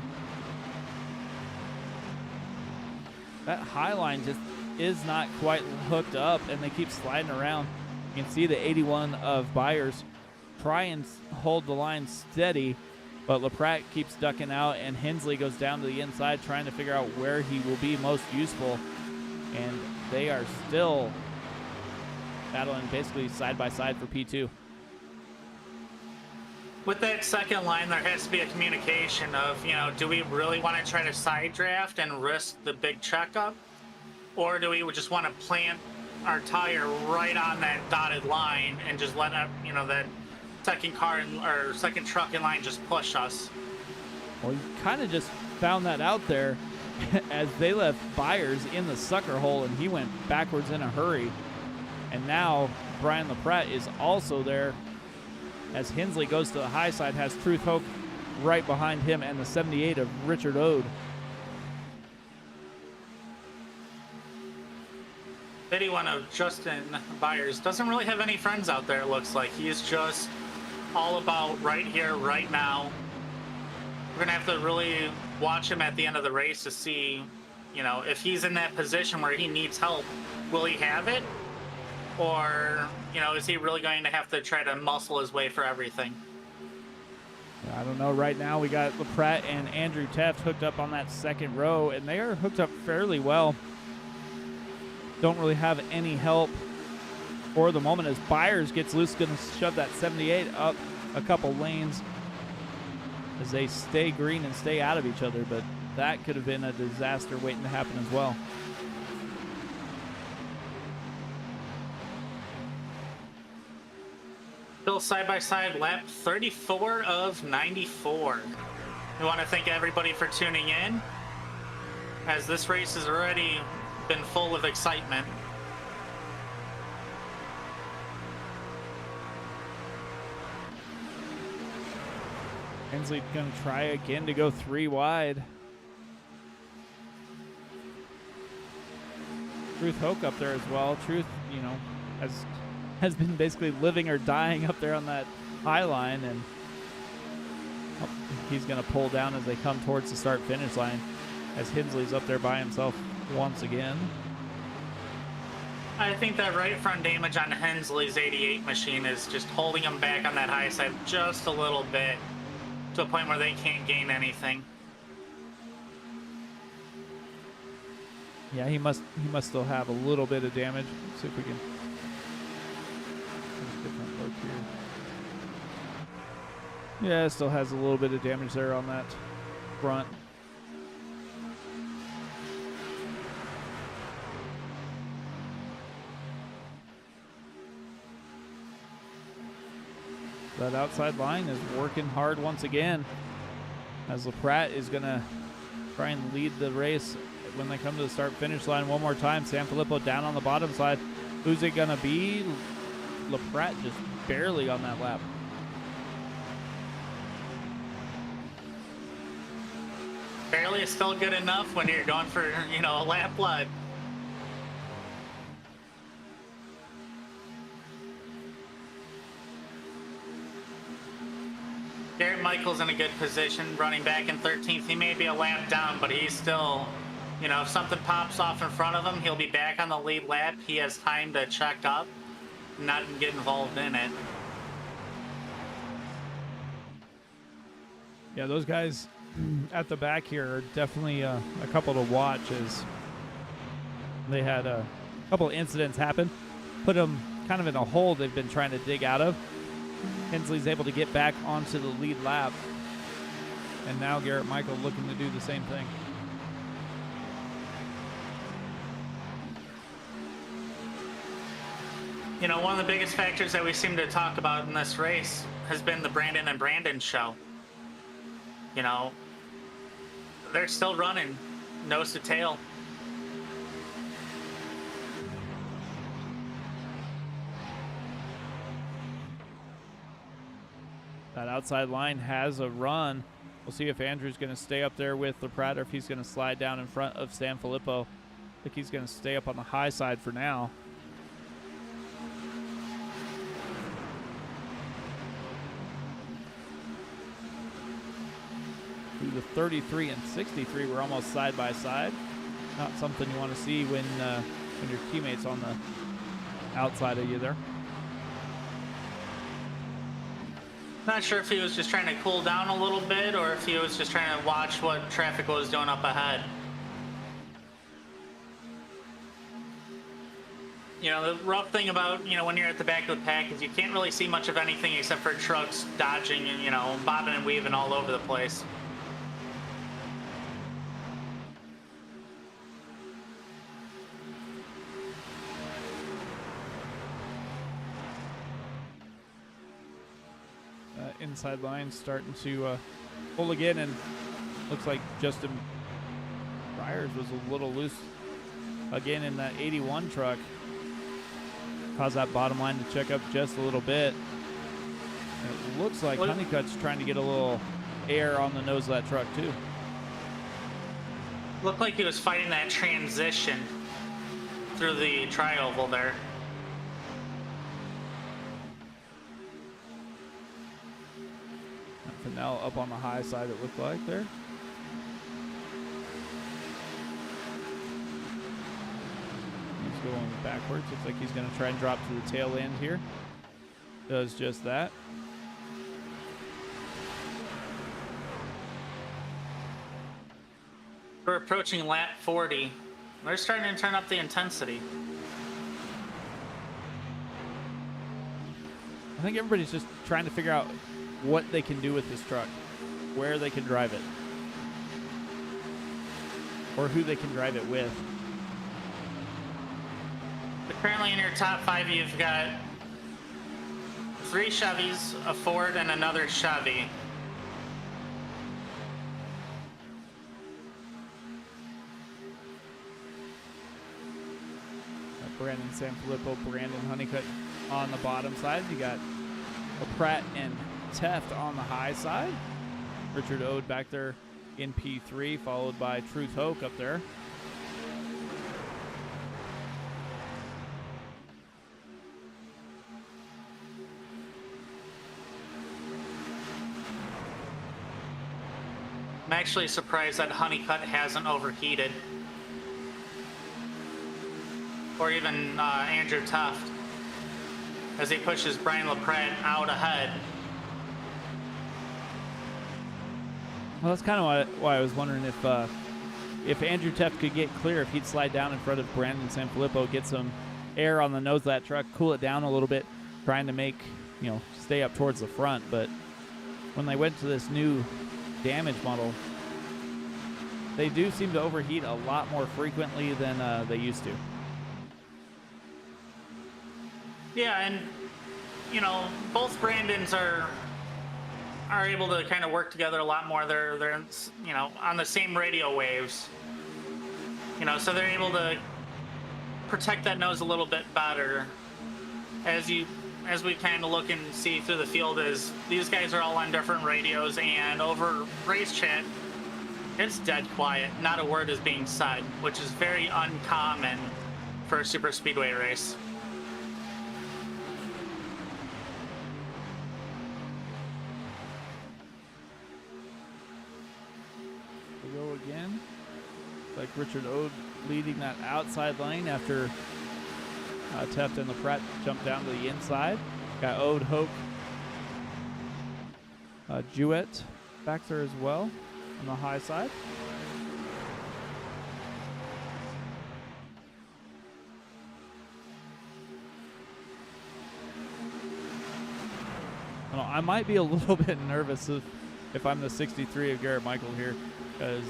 That high line just is not quite hooked up, and they keep sliding around. You can see the 81 of Byers try and hold the line steady, but LaPratte keeps ducking out, and Hensley goes down to the inside trying to figure out where he will be most useful. And they are still battling basically side by side for P2. With that second line, there has to be a communication of, do we really want to try to side draft and risk the big checkup? Or do we just want to plant our tire right on that dotted line and just let that second car or second truck in line just push us? Well, you kind of just found that out there as they left Byers in the sucker hole, and he went backwards in a hurry. And now Brian LaPratte is also there as Hensley goes to the high side, has Truth Hope right behind him, and the 78 of Richard Ode. 81 of Justin Byers doesn't really have any friends out there, it looks like. He's just all about right here, right now. We're going to have to really watch him at the end of the race to see, if he's in that position where he needs help, will he have it? Or, is he really going to have to try to muscle his way for everything? I don't know. Right now we got LaPratte and Andrew Teft hooked up on that second row, and they are hooked up fairly well. don't really have any help for the moment as Byers gets loose, going to shove that 78 up a couple lanes as they stay green and stay out of each other, but that could have been a disaster waiting to happen as well. Still side-by-side lap 34 of 94. We want to thank everybody for tuning in, as this race has already been full of excitement. Hensley going to try again to go 3 wide. Truth Hoke up there as well. Truth, you know, has been basically living or dying up there on that high line, and he's going to pull down as they come towards the start-finish line as Hensley's up there by himself once again. I think that right front damage on Hensley's 88 machine is just holding him back on that high side just a little bit to a point where they can't gain anything. Yeah, he must still have a little bit of damage. Let's see if we can different look here. Yeah, it still has a little bit of damage there on that front. That outside line is working hard once again, as LaPrat is going to try and lead the race when they come to the start-finish line one more time. Sanfilippo down on the bottom side. Who's it going to be? LaPrat just barely on that lap. Barely is still good enough when you're going for, you know, a lap blood. Garrett Michael's in a good position, running back in 13th. He may be a lap down, but he's still, you know, if something pops off in front of him, he'll be back on the lead lap. He has time to check up, not get involved in it. Yeah, those guys at the back here are definitely a couple to watch, as they had a couple of incidents happen, put them kind of in a hole they've been trying to dig out of. Hensley's able to get back onto the lead lap, and now Garrett Michael looking to do the same thing. You know, one of the biggest factors that we seem to talk about in this race has been the Brandon and Brandon show. You know, they're still running nose to tail. That outside line has a run. We'll see if Andrew's going to stay up there with LaPrat or if he's going to slide down in front of Sanfilippo. I think he's going to stay up on the high side for now. Through the 33 and 63, we're almost side by side. Not something you want to see when your teammate's on the outside of you there. Not sure if he was just trying to cool down a little bit or if he was just trying to watch what traffic was doing up ahead. You know, the rough thing about, you know, when you're at the back of the pack is you can't really see much of anything except for trucks dodging and, you know, bobbing and weaving all over the place. Inside line starting to pull again, and looks like Justin Byers was a little loose again in that 81 truck. Caused that bottom line to check up just a little bit. And it looks like Honeycutt's trying to get a little air on the nose of that truck too. Looked like he was fighting that transition through the tri-oval there. Now up on the high side, it looked like there. He's going backwards. Looks like he's going to try and drop to the tail end here. Does just that. We're approaching lap 40. They're starting to turn up the intensity. I think everybody's just trying to figure out what they can do with this truck, where they can drive it, or who they can drive it with. But currently in your top 5, you've got 3 Chevys, a Ford, and another Chevy. Brandon Sanfilippo, Brandon Honeycutt on the bottom side. You got Pratt and Teft on the high side. Richard Ode back there in P3, followed by Truth Hoke up there. I'm actually surprised that Honeycutt hasn't overheated. Or even Andrew Tuft, as he pushes Brian LaPrade out ahead. Well, that's kind of why I was wondering if Andrew Tuft could get clear, if he'd slide down in front of Brandon Sanfilippo, get some air on the nose of that truck, cool it down a little bit, trying to make, stay up towards the front. But when they went to this new damage model, they do seem to overheat a lot more frequently than they used to. Yeah, and both Brandons are able to kind of work together a lot more. They're on the same radio waves. So they're able to protect that nose a little bit better. As we kind of look and see through the field, is these guys are all on different radios, and over race chat, it's dead quiet. Not a word is being said, which is very uncommon for a super speedway race. Go again. Like Richard Ode leading that outside lane after Teft and LaPrade jumped down to the inside. Got Ode, Hoke, Jewett back there as well on the high side. I might be a little bit nervous if I'm the 63 of Garrett Michael here, because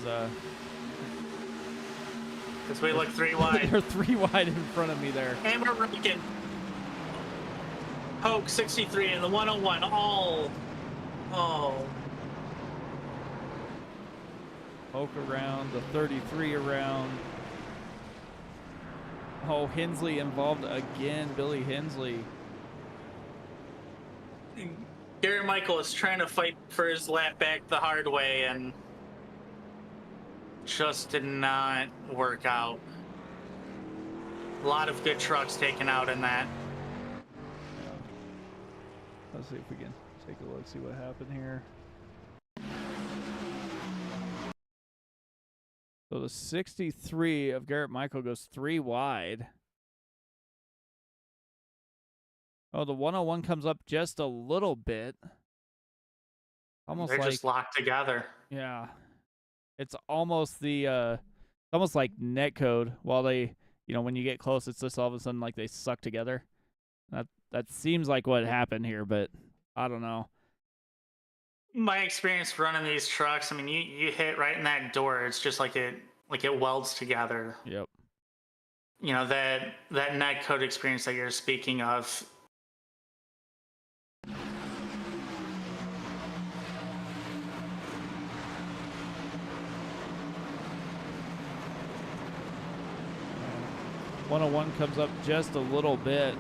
we look 3 wide. They're 3 wide in front of me there. And we're ranking Hoke 63 and the 101 all. Oh. Hoke around, the 33 around. Oh, Hensley involved again, Billy Hensley. Garrett Michael is trying to fight for his lap back the hard way and just did not work out. A lot of good trucks taken out in that. Yeah. Let's see if we can take a look, see what happened here. So the 63 of Garrett Michael goes 3 wide. Oh, the 101 comes up just a little bit. They're just locked together. Yeah. It's almost almost like net code, while they, when you get close, it's just all of a sudden like they suck together. That seems like what happened here, but I don't know. My experience running these trucks, I mean, you hit right in that door, it's just like it welds together. Yep. That net code experience that you're speaking of. Uh, 101 comes up just a little bit.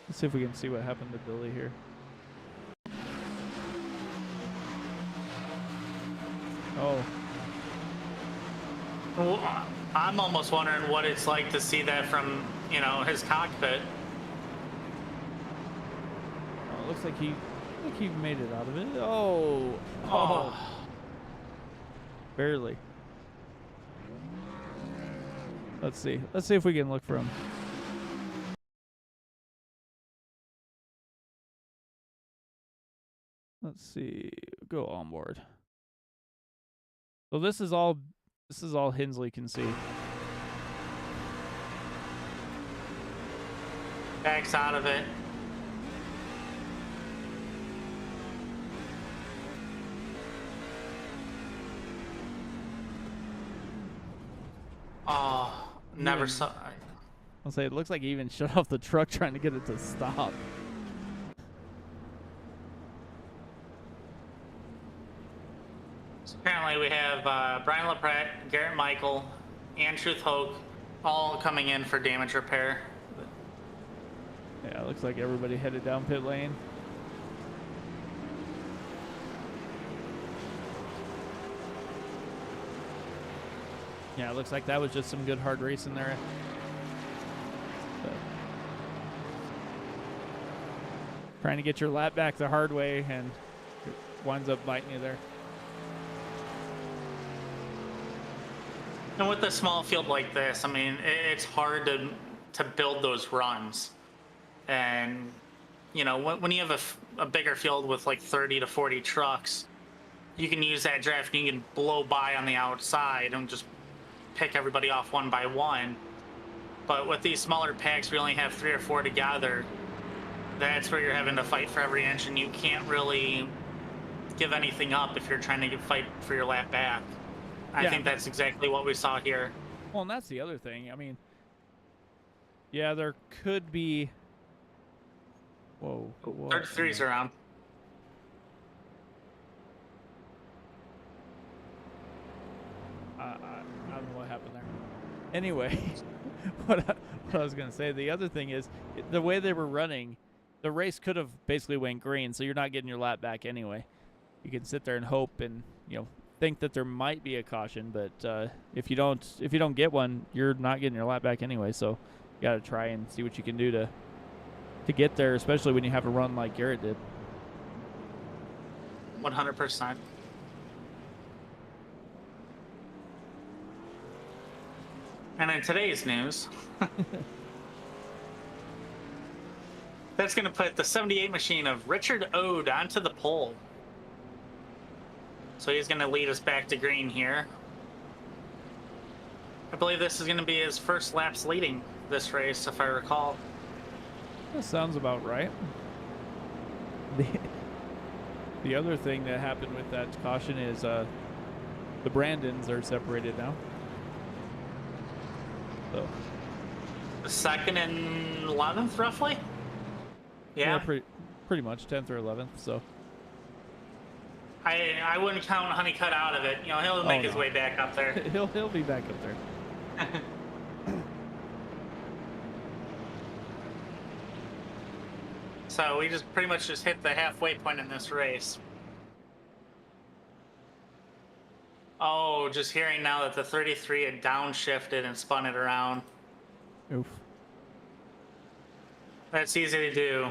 Let's see if we can see what happened to Billy here. Oh. Well, I'm almost wondering what it's like to see that from, his cockpit. Oh, it looks like he made it out of it. Oh. Barely. Let's see if we can look for him. Let's see. Go on board. So this is all Hensley can see. Backs out of it. Oh, never saw. I'll say it looks like he even shut off the truck trying to get it to stop. So apparently we have Brian LaPrette, Garrett Michael, and Truth Hogue all coming in for damage repair. Yeah, it looks like everybody headed down pit lane. Yeah, it looks like that was just some good hard racing there. But trying to get your lap back the hard way, and it winds up biting you there. And with a small field like this, I mean, it's hard to build those runs. And, you know, when you have a bigger field with like 30 to 40 trucks, you can use that draft and you can blow by on the outside and just pick everybody off one by one. But with these smaller packs, we only have 3 or 4 together. That's where you're having to fight for every inch, and you can't really give anything up if you're trying to fight for your lap back. I think that's exactly what we saw here. Well, and that's the other thing. I mean, yeah, there could be. Whoa. 33's around. I don't know what happened there. Anyway, what I was going to say, the other thing is, the way they were running, the race could have basically went green, so you're not getting your lap back anyway. You can sit there and hope and, you know, think that there might be a caution, but if you don't get one, you're not getting your lap back anyway. So you got to try and see what you can do to get there, especially when you have a run like Garrett did. 100%. And in today's news, that's going to put the 78 machine of Richard Ode onto the pole. So he's going to lead us back to green here. I believe this is going to be his first laps leading this race, if I recall. That sounds about right. The other thing that happened with that caution is the Brandons are separated now. So. Second and 11th, roughly? Yeah, pretty much 10th or 11th. So I wouldn't count Honeycutt out of it. You know, he'll make his way back up there. He'll be back up there. So we just pretty much just hit the halfway point in this race. Oh, just hearing now that the 33 had downshifted and spun it around. Oof. That's easy to do.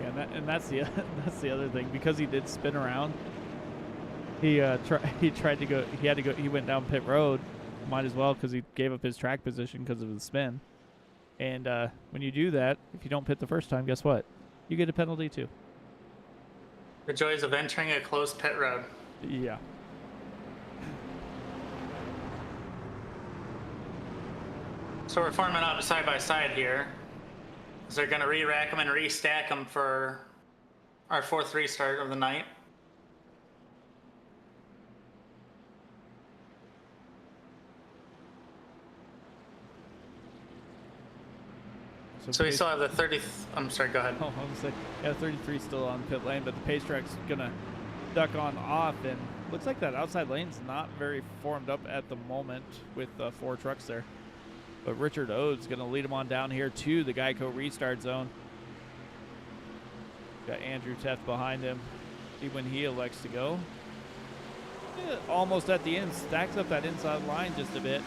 Yeah, and that's the other thing, because he did spin around. He tried to go. He had to go. He went down pit road. Might as well, because he gave up his track position because of the spin. And when you do that, if you don't pit the first time, guess what? You get a penalty too. The joys of entering a closed pit road. Yeah. So we're forming up side by side here. So they're going to re-rack them and restack them for our 4th restart of the night. So we still have the 30th. I'm sorry, go ahead. Oh, I was saying, yeah, 33 still on pit lane, but the pace track's gonna duck on off, and looks like that outside lane's not very formed up at the moment with 4 trucks there. But Richard Ode's gonna lead him on down here to the Geico restart zone. Got Andrew Teff behind him. See when he elects to go. Yeah, almost at the end, stacks up that inside line just a bit,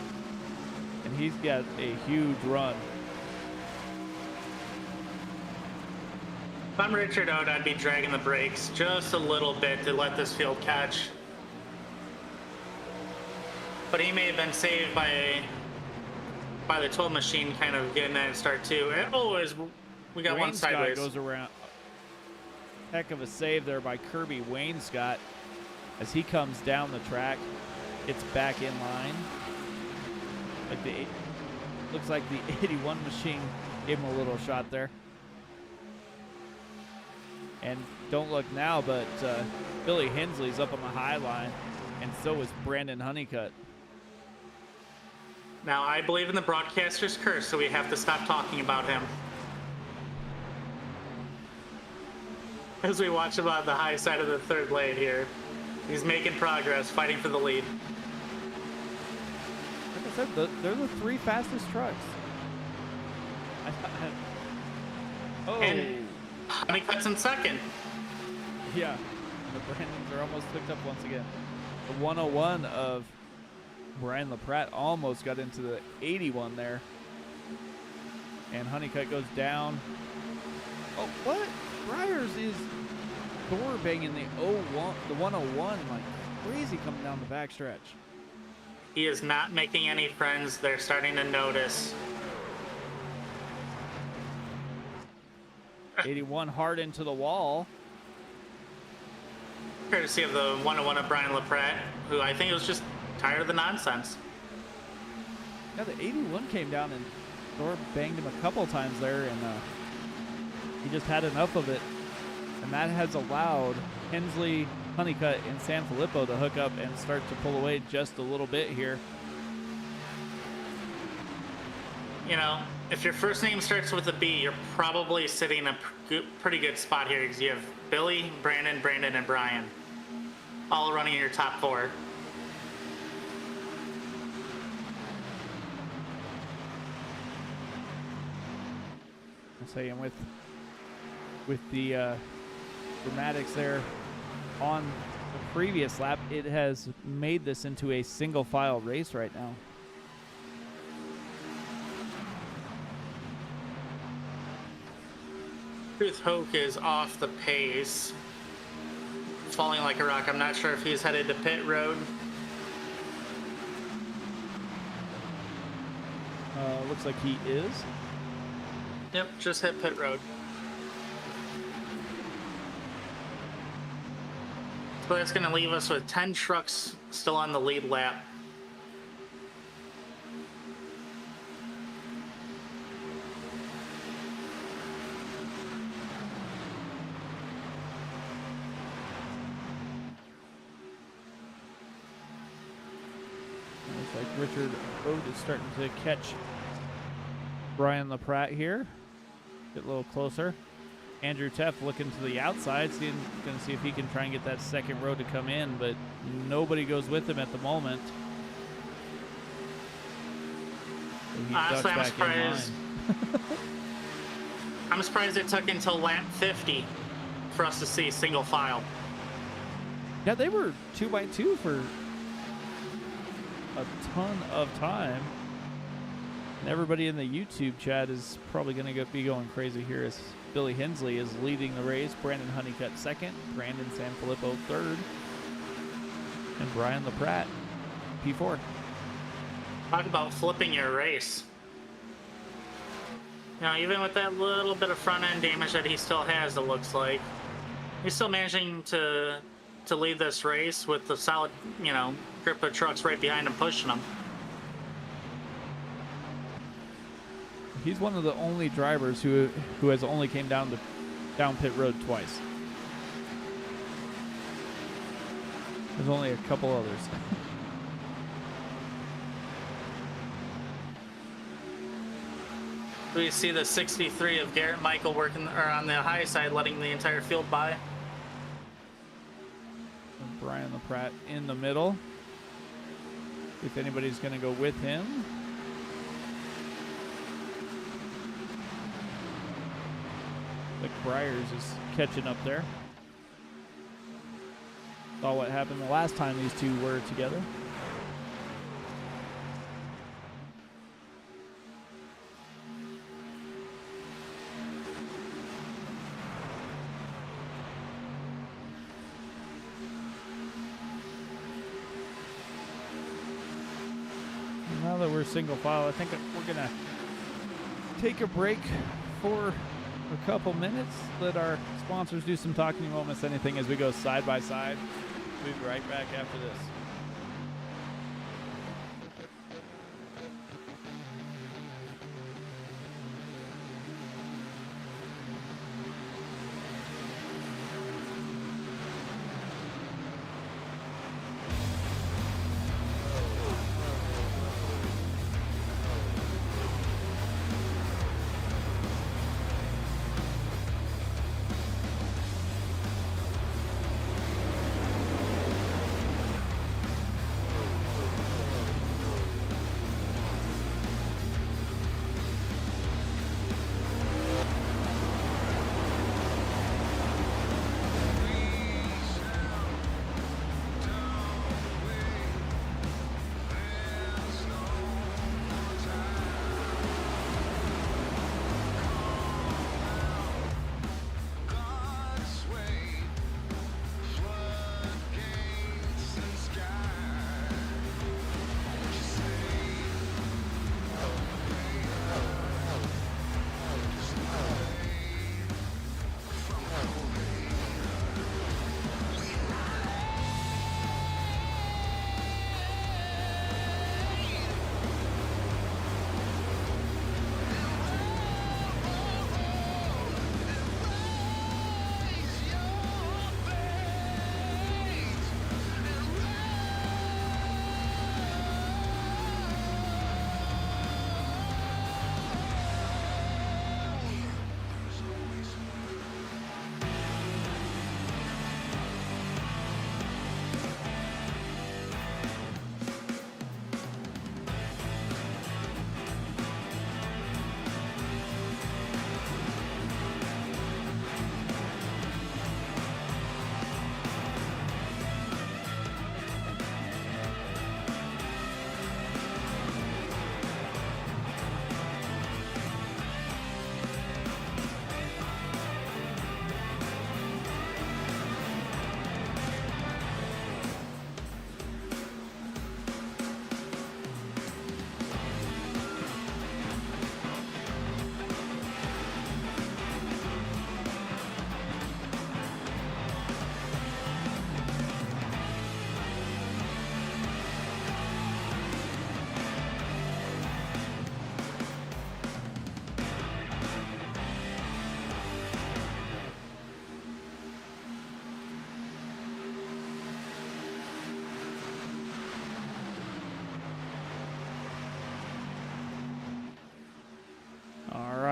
and he's got a huge run. If I'm Richard Ode, I'd be dragging the brakes just a little bit to let this field catch. But he may have been saved by by the 12 machine kind of getting that start too. And, oh, we got one Wayne sideways. Scott goes around. Heck of a save there by Kirby Wayne Scott as he comes down the track. It's back in line. Looks like the 81 machine gave him a little shot there. And don't look now, but Billy Hensley's up on the high line, and so is Brandon Honeycutt. Now, I believe in the broadcaster's curse, so we have to stop talking about him. As we watch him on the high side of the third lane here. He's making progress, fighting for the lead. Like I said, they're the 3 fastest trucks. Oh. And Honeycutt's in second. Yeah. The Brandons are almost picked up once again. The 101 of Brian LaPratte almost got into the 81 there. And Honeycutt goes down. Oh, what? Briars is door banging the 101 like crazy coming down the backstretch. He is not making any friends. They're starting to notice. 81 hard into the wall. Courtesy of the 101 of Brian LaPratte, who I think was just tired of the nonsense. Yeah, the 81 came down and door banged him a couple times there, and he just had enough of it. And that has allowed Hensley, Honeycutt, and Sanfilippo to hook up and start to pull away just a little bit here. You know, if your first name starts with a B, you're probably sitting in a pretty good spot here because you have Billy, Brandon, and Brian all running in your top 4. I'll say, and with the dramatics there on the previous lap, it has made this into a single file race right now. Truth Hoke is off the pace, falling like a rock. I'm not sure if he's headed to pit road. Looks like he is. Yep, just hit pit road. So that's going to leave us with 10 trucks still on the lead lap. Looks like Richard Ode is starting to catch Brian LaPratte here. Get a little closer. Andrew Teff looking to the outside, going to see if he can try and get that second row to come in, but nobody goes with him at the moment. So he ducks Honestly, I'm back surprised. in line. I'm surprised it took until lap 50 for us to see single file. Yeah, they were 2x2 for a ton of time. And everybody in the YouTube chat is probably going to be going crazy here as Billy Hensley is leading the race. Brandon Honeycutt second. Brandon Sanfilippo third. And Brian LaPratte, P4. Talk about flipping your race. You know, even with that little bit of front end damage that he still has, it looks like, he's still managing to lead this race with the solid, you know, grip of trucks right behind him pushing him. He's one of the only drivers who has only came down pit road twice. There's only a couple others. We see the 63 of Garrett Michael working on the high side, letting the entire field by. And Brian LaPratte in the middle. If anybody's going to go with him. Like Briars is catching up there. Saw what happened the last time these two were together. that we're single file, I think we're going to take a break for a couple minutes. Let our sponsors do some talking. You won't miss anything as we go side by side. We'll be right back after this.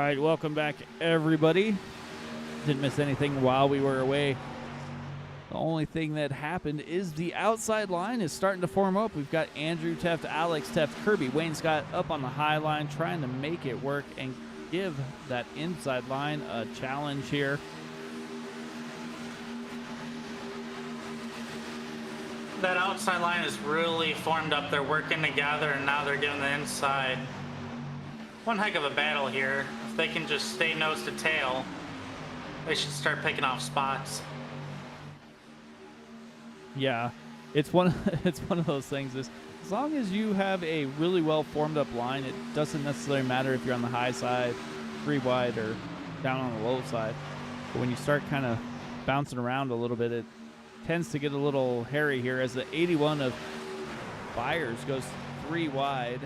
Welcome back, everybody. Didn't miss anything while we were away. The only thing that happened is the outside line is starting to form up. We've got Andrew Teft, Alex Teft, Kirby, Wayne Scott up on the high line trying to make it work and give that inside line a challenge here. That outside line is really formed up. They're working together, and now they're doing the inside. One heck of a battle here. If they can just stay nose to tail, they should start picking off spots. Yeah, it's one of those things. Is as long as you have a really well formed up line, it doesn't necessarily matter if you're on the high side, 3 wide, or down on the low side. But when you start kind of bouncing around a little bit, it tends to get a little hairy here as the 81 of Byers goes 3 wide.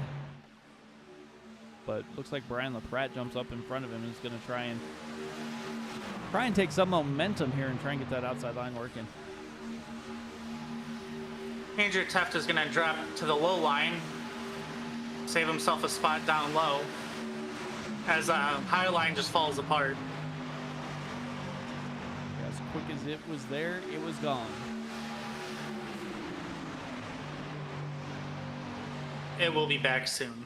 But looks like Brian LaPratte jumps up in front of him and is going to try and take some momentum here and try and get that outside line working. Andrew Teft is going to drop to the low line, save himself a spot down low, as high line just falls apart. As quick as it was there, it was gone. It will be back soon.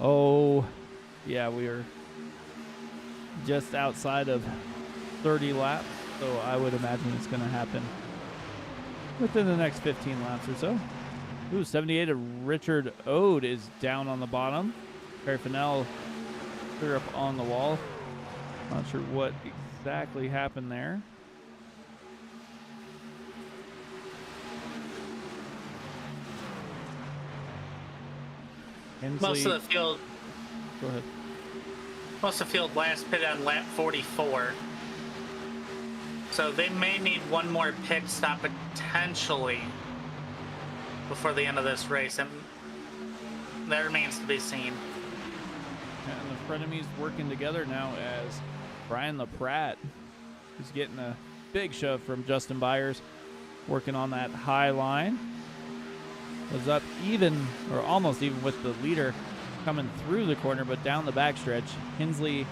Oh, yeah, we are just outside of 30 laps, so I would imagine it's going to happen within the next 15 laps or so. Ooh, 78 of Richard Ode is down on the bottom. Perry Fennell clear up on the wall. Not sure what exactly happened there. Most Hensley, of the field, go ahead. most of the field last pit on lap 44. So they may need one more pit stop potentially before the end of this race, and that remains to be seen. And the frenemies working together now as Brian LaPratt is getting a big shove from Justin Byers, working on that high line. Was up even, or almost even, with the leader coming through the corner, but down the backstretch, Hensley,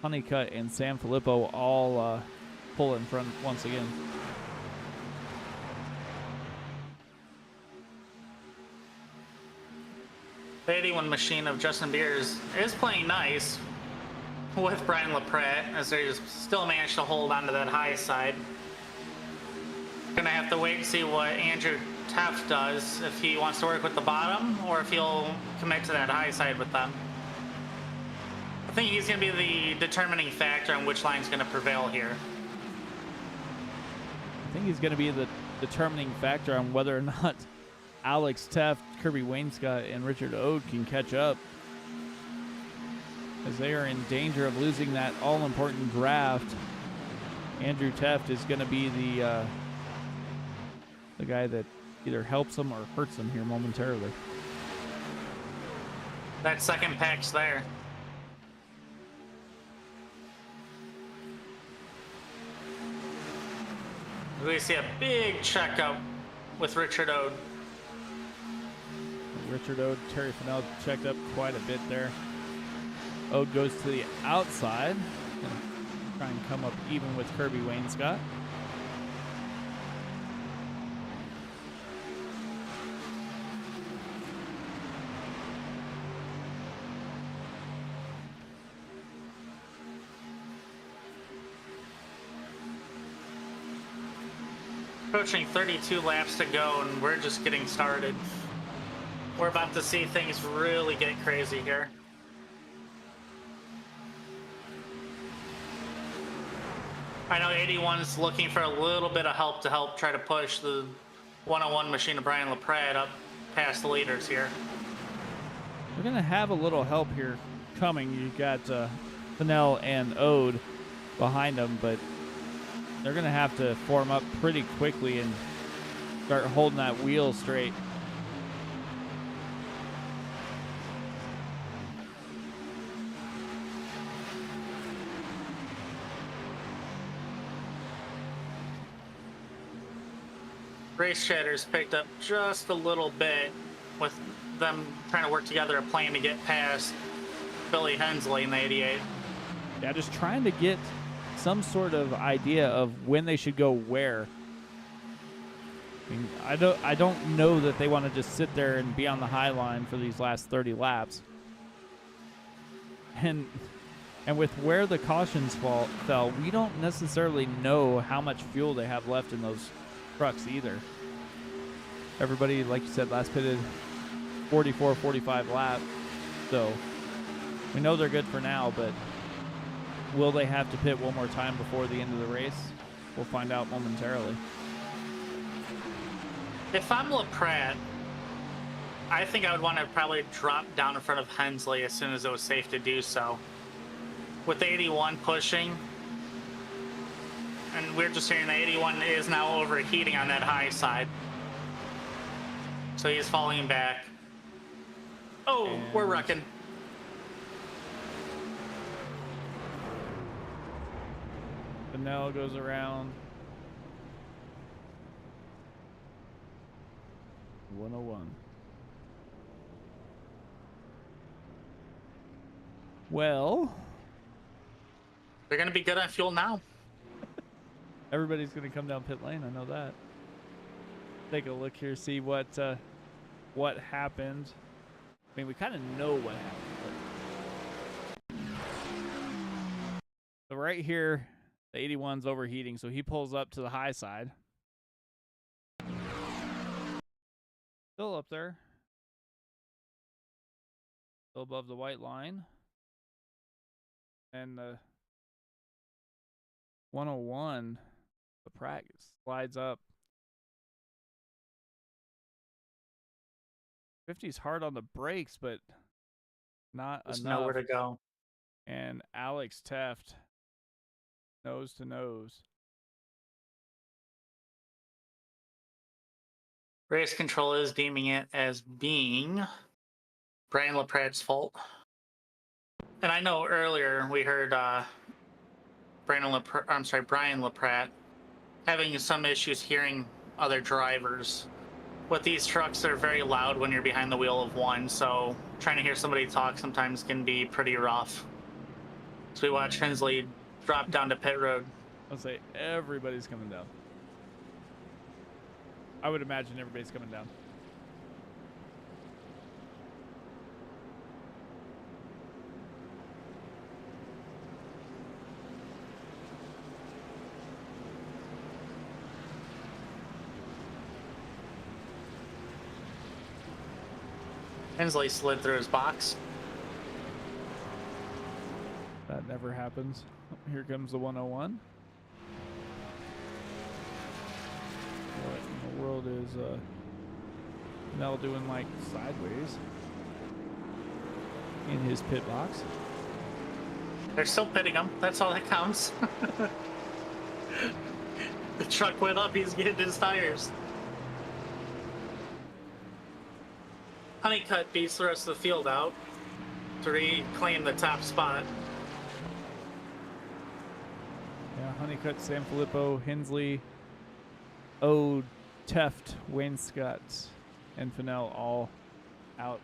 Honeycutt, and Sam Filippo all pull in front once again. The 81 machine of Justin Byers is playing nice with Brian LaPratt as they still managed to hold onto that high side. Gonna have to wait and see what Andrew Teff does, if he wants to work with the bottom or if he'll commit to that high side with them. I think he's gonna be the determining factor on which line's gonna prevail here. I think he's going to be the determining factor on whether or not Alex Teff, Kirby Wainscott, and Richard Ode can catch up, as they are in danger of losing that all-important draft. Andrew Teft is going to be the guy that either helps them or hurts them here momentarily. That second pack's there. We see a big checkup with Richard Ode. Richard Ode, Terry Fennell checked up quite a bit there. Ode goes to the outside, try and come up even with Kirby Wainscott. Approaching 32 laps to go, and we're just getting started. We're about to see things really get crazy here. I know 81's looking for a little bit of help to help try to push the 101 machine of Brian LaPratt up past the leaders here. We're going to have a little help here coming. You've got Fennell and Ode behind them, but they're going to have to form up pretty quickly and start holding that wheel straight. Race Chatter's picked up just a little bit with them trying to work together a plan to get past Billy Hensley in the 88. Yeah, just trying to get some sort of idea of when they should go where. I mean, I don't know that they want to just sit there and be on the high line for these last 30 laps. And with where the cautions fell, we don't necessarily know how much fuel they have left in those trucks either. Everybody, like you said, last pitted 44, 45 laps. So we know they're good for now, but will they have to pit one more time before the end of the race? We'll find out momentarily. If I'm LaPratt, I think I would want to probably drop down in front of Hensley as soon as it was safe to do so. With the 81 pushing, and we're just hearing the 81 is now overheating on that high side. So he's falling back. Oh, and we're wrecking. Fennell goes around 101. Well, they're going to be good on fuel now. Everybody's going to come down pit lane. I know that. Take a look here, see what happened. I mean, we kind of know what happened. But... So right here, the 81's overheating, so he pulls up to the high side. Still up there. Still above the white line. And the 101, the practice slides up 50's hard on the brakes, but not Just enough. nowhere to go. And Alex Teft, nose to nose. Race control is deeming it as being Brian LaPrat's fault. And I know earlier we heard Brian LaPrat having some issues hearing other drivers. With these trucks, they're very loud when you're behind the wheel of one, so trying to hear somebody talk sometimes can be pretty rough. So we watch Hensley drop down to pit road. I'll say everybody's coming down. I would imagine everybody's coming down. Hensley slid through his box. That never happens. Here comes the 101. What in the world is Mel doing like sideways in his pit box? They're still pitting him. That's all that counts. The truck went up. He's getting his tires. Honeycutt beats the rest of the field out to reclaim the top spot. Yeah, Honeycutt, Sanfilippo, Hensley, Ode, Teft, Wainscott, and Fennell all out.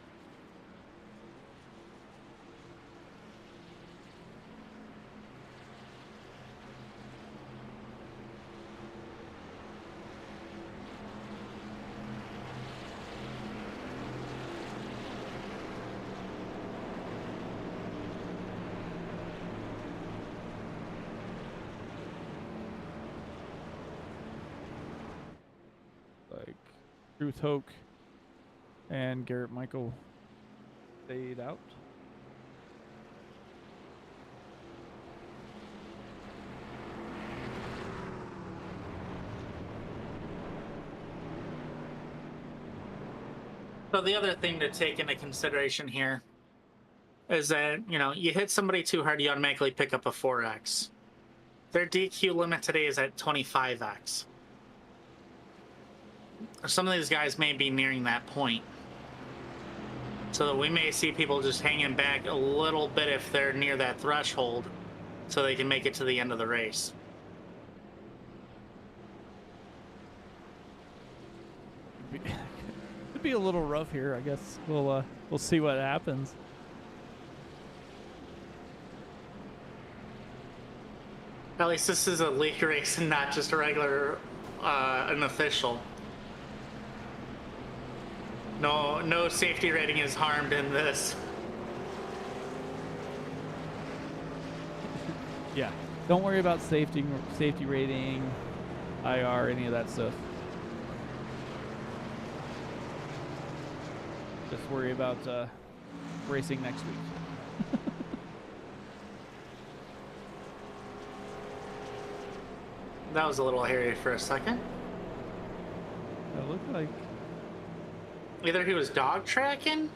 Like Ruth Hoke and Garrett Michael stayed out. So the other thing to take into consideration here is that, you know, you hit somebody too hard, you automatically pick up a 4X. Their DQ limit today is at 25X. Some of these guys may be nearing that point. So we may see people just hanging back a little bit if they're near that threshold so they can make it to the end of the race. Could be a little rough here. I guess we'll see what happens. At least this is a league race and not just a regular an official. No safety rating is harmed in this. Yeah, don't worry about safety rating, IR, any of that stuff. Just worry about racing next week. That was a little hairy for a second. It looked like Either he was dog tracking,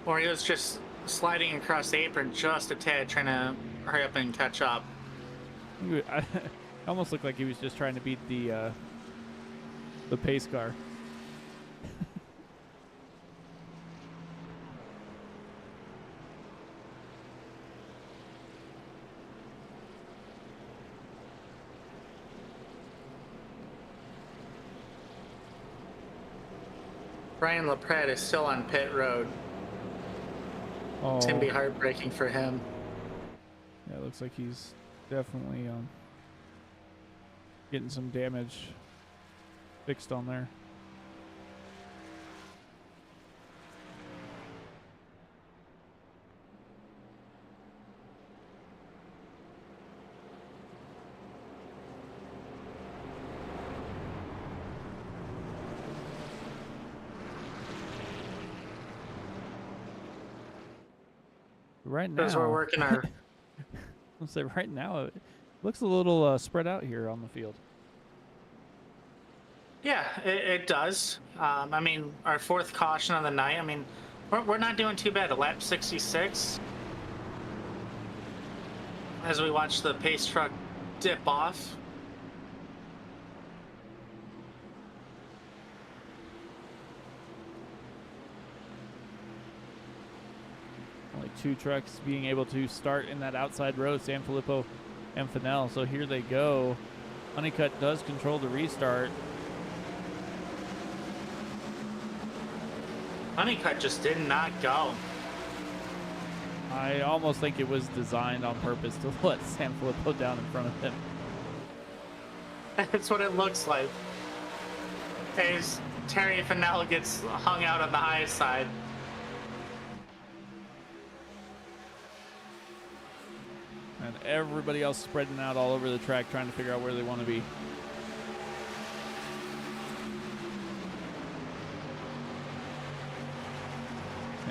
or he was just sliding across the apron just a tad, trying to hurry up and catch up. it almost looked like he was just trying to beat the pace car. Brian LaPrat is still on pit road. Oh, It's gonna be heartbreaking for him. yeah, it looks like he's definitely getting some damage fixed on there. Right now, Because we're working our I'll say right now, it looks a little spread out here on the field. Yeah, it does. I mean, our fourth caution of the night. I mean, we're not doing too bad. A lap 66 as we watch the pace truck dip off. Only 2 trucks being able to start in that outside row, San Filippo and Fennell. So here they go. Honeycutt does control the restart. Honeycutt just did not go. I almost think it was designed on purpose to let San Filippo down in front of him. That's what it looks like. As Terry Fennell gets hung out on the high side. And everybody else spreading out all over the track trying to figure out where they want to be.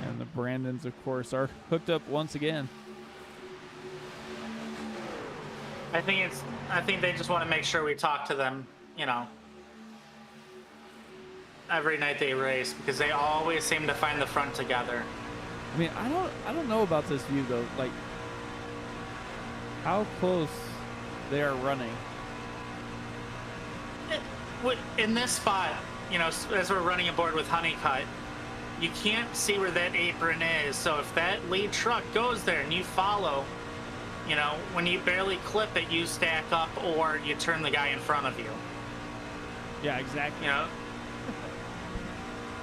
And the Brandons, of course, are hooked up once again. I think they just want to make sure we talk to them, you know, every night they race, because they always seem to find the front together. I mean, I don't know about this view though. Like, how close they are running. In this spot, you know, as we're running aboard with Honeycutt, you can't see where that apron is. So if that lead truck goes there and you follow, you know, when you barely clip it, you stack up or you turn the guy in front of you. Yeah, exactly. You know.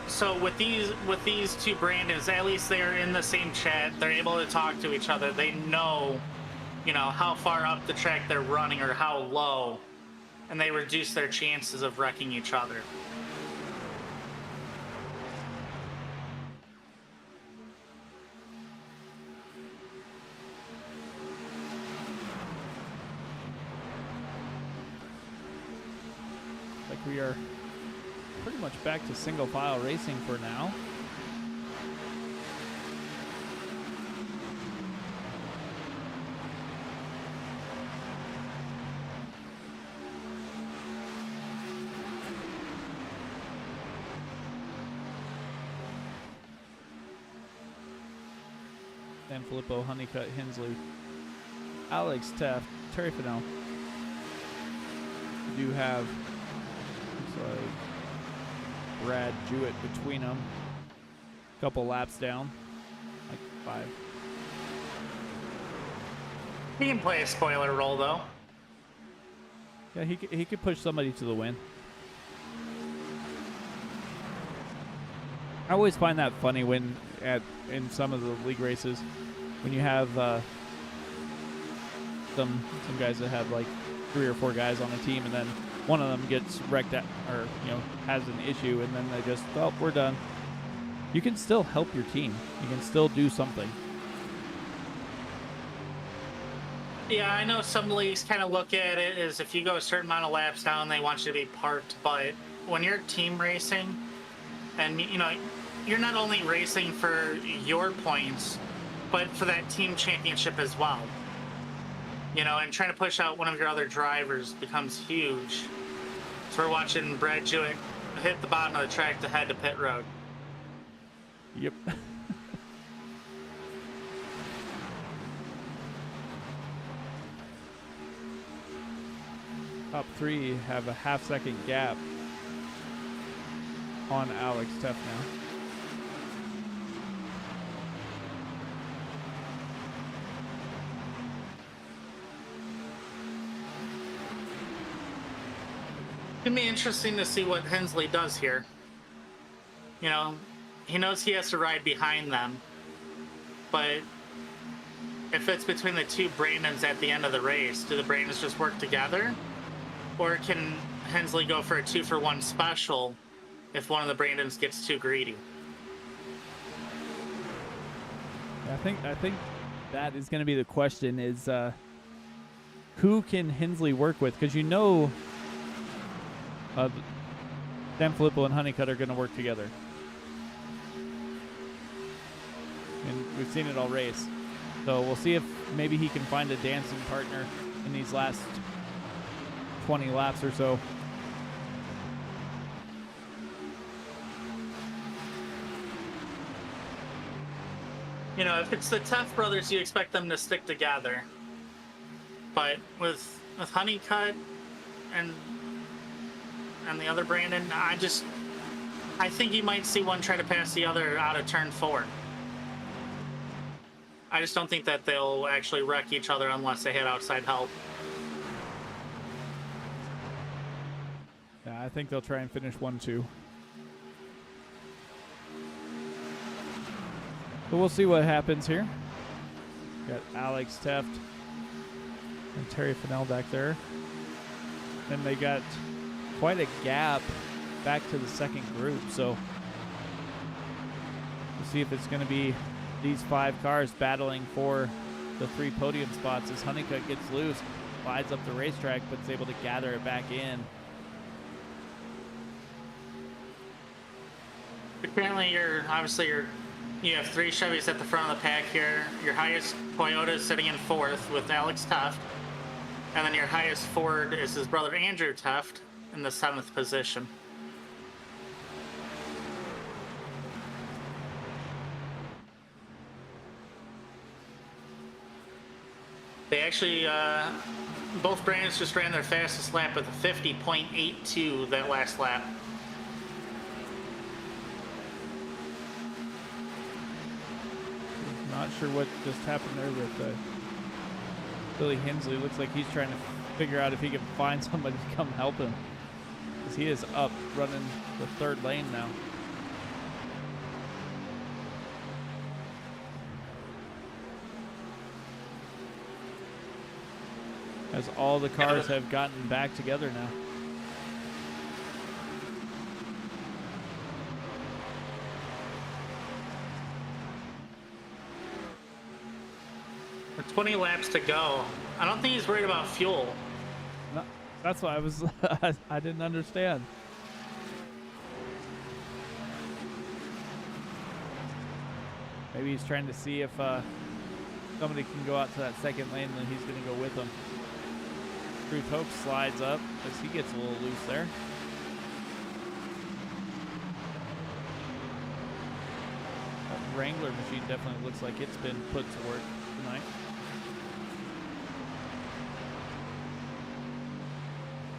So with these two Brandons, at least they're in the same chat. They're able to talk to each other. They know, you know, how far up the track they're running or how low, and they reduce their chances of wrecking each other. Like, we are pretty much back to single file racing for now. San Filippo, Honeycutt, Hensley, Alex Taft, Terry Fennell. We do have, looks like, Brad Jewett between them. Couple laps down, like 5. He can play a spoiler role, though. Yeah, he could push somebody to the win. I always find that funny when in some of the league races, when you have some guys that have like 3 or 4 guys on a team, and then one of them gets wrecked at, or has an issue, and then they just, oh, we're done. You can still help your team. You can still do something. Yeah, I know some leagues kind of look at it as if you go a certain amount of laps down, they want you to be parked. But when you're team racing, and you know, you're not only racing for your points, but for that team championship as well. You know, and trying to push out one of your other drivers becomes huge. So we're watching Brad Jewett hit the bottom of the track to head to pit road. Yep. Top 3 have a half-second gap on Alex Teff now. It's gonna be interesting to see what Hensley does here. You know, he knows he has to ride behind them, but if it's between the two Brandons at the end of the race, do the Brandons just work together? Or can Hensley go for a 2-for-1 special if one of the Brandons gets too greedy? I think that is going to be the question, is who can Hensley work with? Because San Filippo and Honeycutt are going to work together. And we've seen it all race. So we'll see if maybe he can find a dancing partner in these last 20 laps or so. You know, if it's the Tuff brothers, you expect them to stick together. But with Honeycutt and the other Brandon, I think you might see one try to pass the other out of turn 4. I just don't think that they'll actually wreck each other unless they hit outside help. Yeah, I think they'll try and finish 1-2. But we'll see what happens here. Got Alex Teft and Terry Fennell back there. And they got quite a gap back to the second group. So we'll see if it's going to be these 5 cars battling for the 3 podium spots as Honeycutt gets loose, slides up the racetrack, but is able to gather it back in. Apparently, you have 3 Chevys at the front of the pack here. Your highest Toyota is sitting in 4th with Alex Teft. And then your highest Ford is his brother Andrew Teft in the 7th position. They actually, both brands just ran their fastest lap with a 50.82 that last lap. Not sure what just happened there with Billy Hensley. Looks like he's trying to figure out if he can find somebody to come help him, because he is up running the 3rd lane now. As all the cars have gotten back together now. With 20 laps to go, I don't think he's worried about fuel. No, that's why I was I didn't understand. Maybe he's trying to see if somebody can go out to that second lane, and then he's going to go with them. Truth Hope slides up as he gets a little loose there. That Wrangler machine definitely looks like it's been put to work tonight.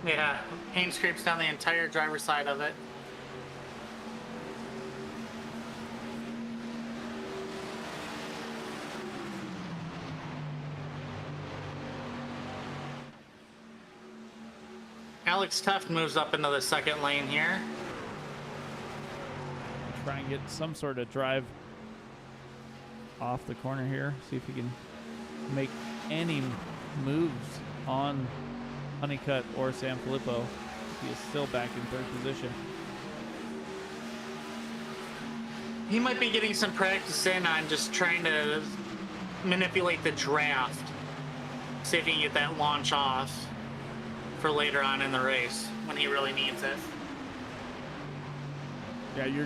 Yeah, paint scrapes down the entire driver's side of it. Alex Teft moves up into the second lane here. Try and get some sort of drive off the corner here. See if he can make any moves on Honeycutt or San Filippo. He is still back in 3rd position. He might be getting some practice in on just trying to manipulate the draft. See if he can get that launch off for later on in the race when he really needs it. Yeah,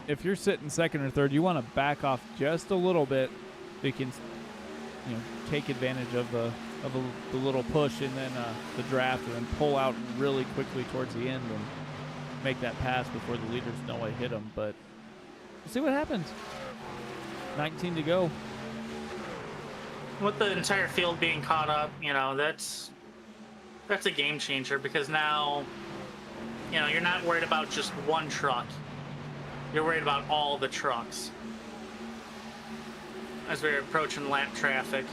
if you're sitting 2nd or 3rd, you want to back off just a little bit so you can, take advantage of the little push and then the draft, and then pull out really quickly towards the end and make that pass before the leaders know I hit them. But we'll see what happens. 19 to go. With the entire field being caught up, that's a game changer, because now, you're not worried about just one truck. You're worried about all the trucks as we're approaching lap traffic.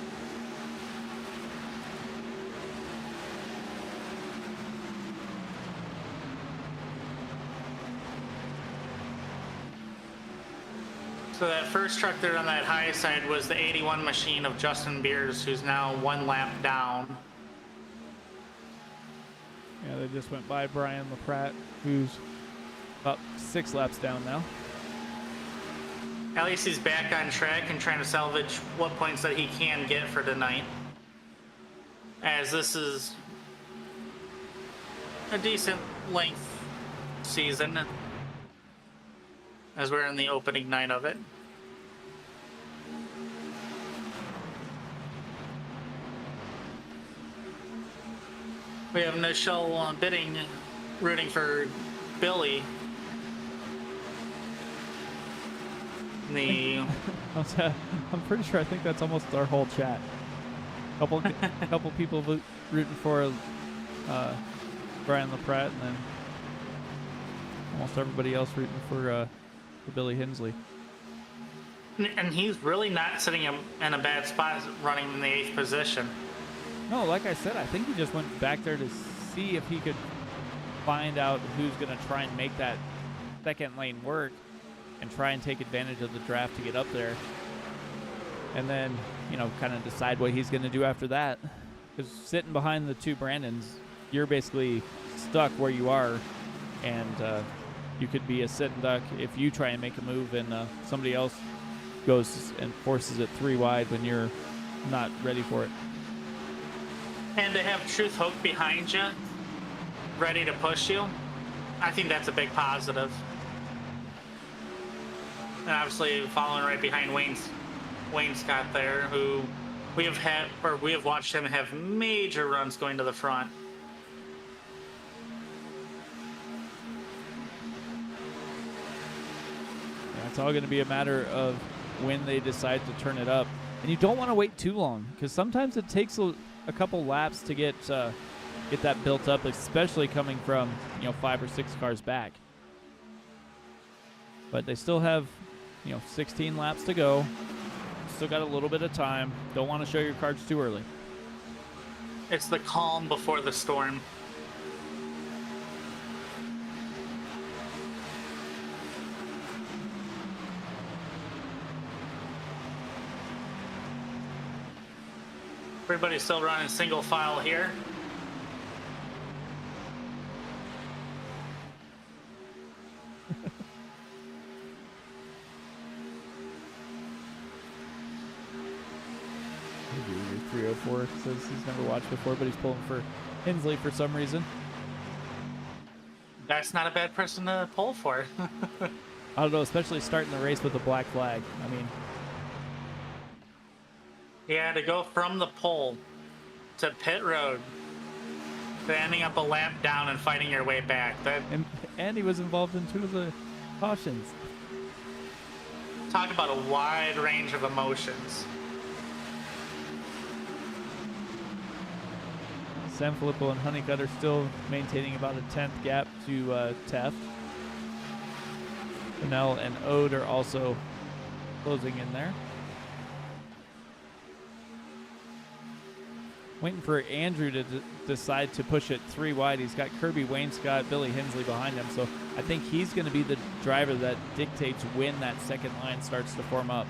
So that first truck there on that high side was the 81 machine of Justin Beers, who's now 1 lap down. Yeah, they just went by Brian LaPratt, who's about 6 laps down now. At least he's back on track and trying to salvage what points that he can get for tonight, as this is a decent length season, as we're in the opening night of it. We have Nichelle Bidding rooting for Billy. The I'm pretty sure. I think that's almost our whole chat. Couple people rooting for Brian LaPratte, and then almost everybody else rooting for Billy Hensley. and he's really not sitting in a bad spot running in the 8th position. No, like I said, I think he just went back there to see if he could find out who's going to try and make that second lane work and try and take advantage of the draft to get up there. And then, kind of decide what he's going to do after that. Because sitting behind the two Brandons, you're basically stuck where you are. And you could be a sitting duck if you try and make a move and somebody else goes and forces it 3 wide when you're not ready for it. And to have Truth Hope behind you, ready to push you, I think that's a big positive. And obviously following right behind Wayne Scott there, who we have watched him have major runs going to the front. Yeah, it's all going to be a matter of when they decide to turn it up. And you don't want to wait too long, because sometimes it takes a couple laps to get that built up, especially coming from 5 or 6 cars back. But they still have 16 laps to go. Still got a little bit of time. Don't want to show your cards too early. It's the calm before the storm. Everybody's still running single file here. User 304 says he's never watched before, but he's pulling for Hensley for some reason. That's not a bad person to pull for. I don't know, especially starting the race with a black flag. I mean, yeah, to go from the pole to pit road to ending up a lap down and fighting your way back. and he was involved in 2 of the cautions. Talk about a wide range of emotions. Sanfilippo and Honeycutt are still maintaining about a 10th gap to Teft. Fennell and Ode are also closing in there. Waiting for Andrew to decide to push it 3 wide. He's got Kirby Wayne Scott, Billy Hensley behind him, so I think he's going to be the driver that dictates when that second line starts to form up.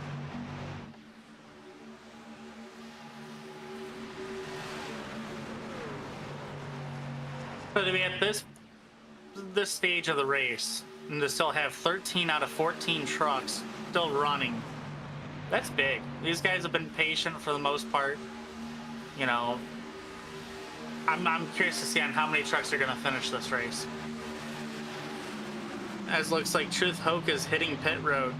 So to be at this stage of the race and to still have 13 out of 14 trucks still running, that's big. These guys have been patient for the most part. I'm curious to see on how many trucks are going to finish this race. As looks like Truth Hoke is hitting pit road.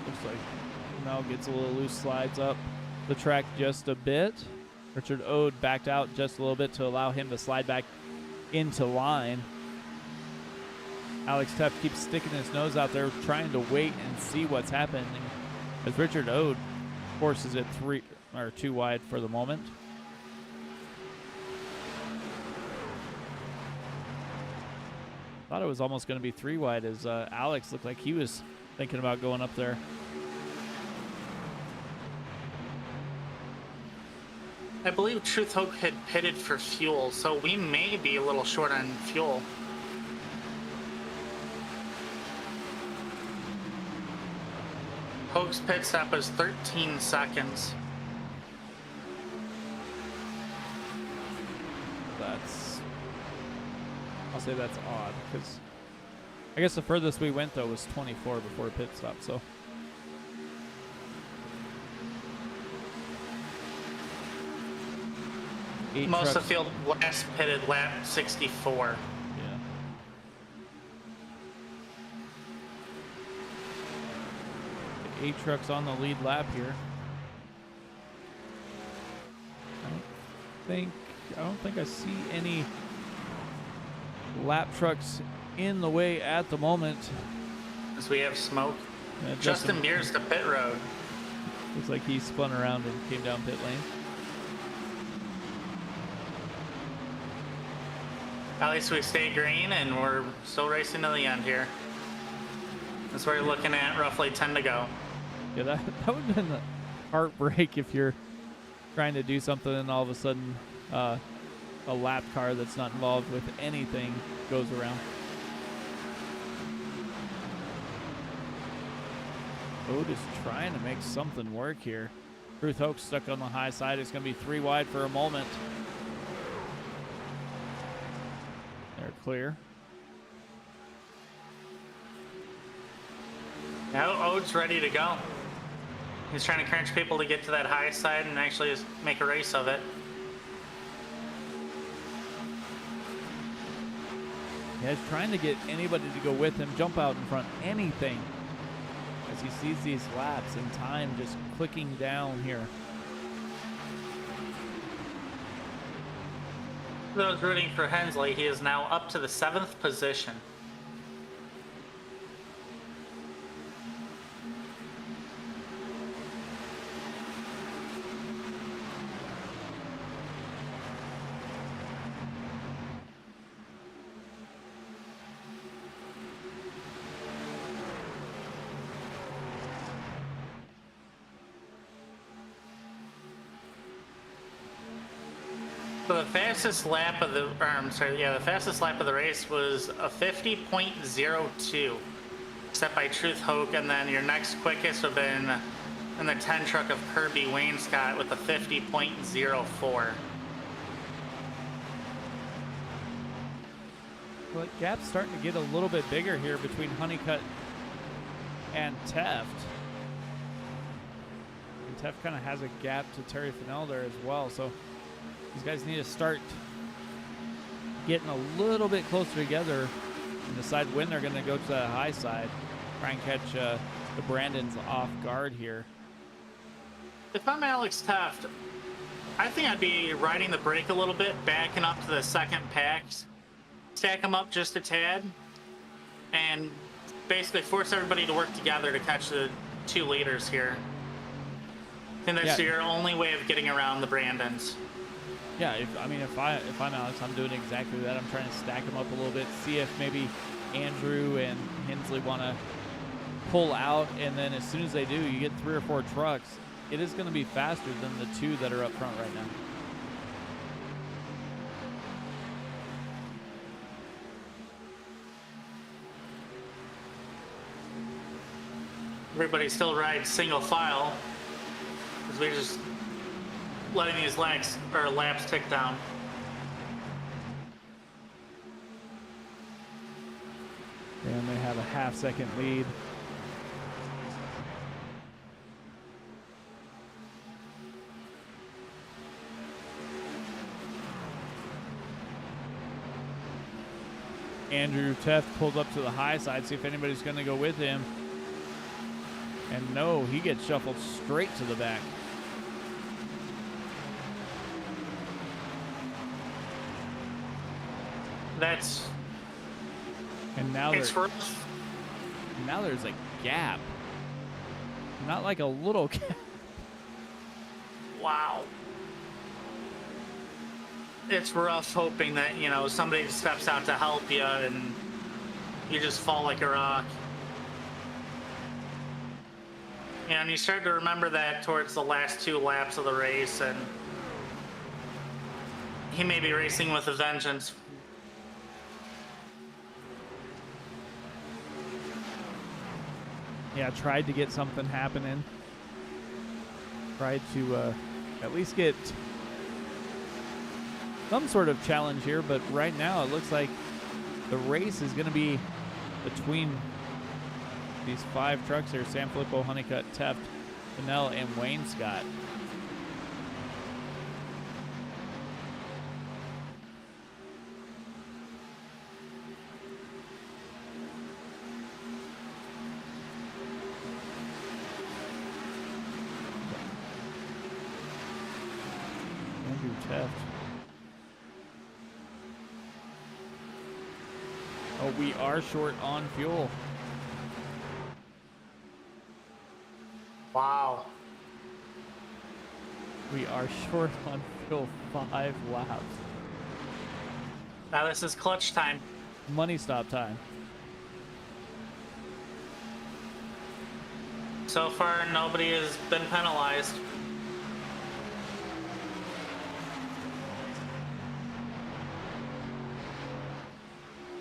Looks like Mel gets a little loose, slides up the track just a bit. Richard Ode backed out just a little bit to allow him to slide back into line. Alex Teff keeps sticking his nose out there trying to wait and see what's happening as Richard Ode forces it 2 wide for the moment. Thought it was almost going to be 3 wide as Alex looked like he was thinking about going up there. I believe Truth Hoke had pitted for fuel, so we may be a little short on fuel. Hoke's pit stop is 13 seconds. I'll say that's odd, because I guess the furthest we went, though, was 24 before a pit stop, so. Most of the field last pitted lap 64. Yeah. 8 trucks on the lead lap here. I don't think I see any lap trucks in the way at the moment. As we have smoke. Justin Mears to pit road. Looks like he spun around and came down pit lane. At least we stay green and we're still racing to the end here. That's where you're looking at roughly 10 to go. Yeah, that would have been a heartbreak if you're trying to do something and all of a sudden a lap car that's not involved with anything goes around. Otis trying to make something work here. Ruth Hoke stuck on the high side. It's going to be 3 wide for a moment. They're clear. Now Ode's ready to go. He's trying to encourage people to get to that high side and actually just make a race of it. Yeah, he's trying to get anybody to go with him, jump out in front, anything. As he sees these laps and time just clicking down here. For those rooting for Hensley, he is now up to the 7th position. So the fastest lap of the, the fastest lap of the race was a 50.02, set by Truth Hoke, and then your next quickest would have been in the 10 truck of Kirby Wainscott with a 50.04. Well, the gap's starting to get a little bit bigger here between Honeycutt and Teft. And Teft kind of has a gap to Terry Fennell there as well, so these guys need to start getting a little bit closer together and decide when they're going to go to the high side. Try and catch the Brandons off guard here. If I'm Alex Teft, I think I'd be riding the brake a little bit, backing up to the second packs, stack them up just a tad, and basically force everybody to work together to catch the 2 leaders here. I think that's your only way of getting around the Brandons. Yeah, if I'm Alex, I'm doing exactly that. I'm trying to stack them up a little bit, see if maybe Andrew and Hensley want to pull out, and then as soon as they do, you get 3 or 4 trucks. It is going to be faster than the 2 that are up front right now. Everybody still rides single file because we're just letting these laps tick down. And they have a half-second lead. Andrew Teft pulled up to the high side, see if anybody's going to go with him. And no, he gets shuffled straight to the back. That's... And now it's now there's a gap. Not like a little gap. Wow. It's rough hoping that, you know, somebody steps out to help you and you just fall like a rock. And you start to remember that towards the last 2 laps of the race, and he may be racing with a vengeance. Yeah, tried to get something happening. Tried to at least get some sort of challenge here, but right now it looks like the race is going to be between these 5 trucks here: Sam Filippo, Honeycutt, Teft, Fennell, and Wainscott. Andrew Teft. Oh, we are short on fuel. Wow. We are short on fuel 5 laps. Now this is clutch time. Money stop time. So far, nobody has been penalized.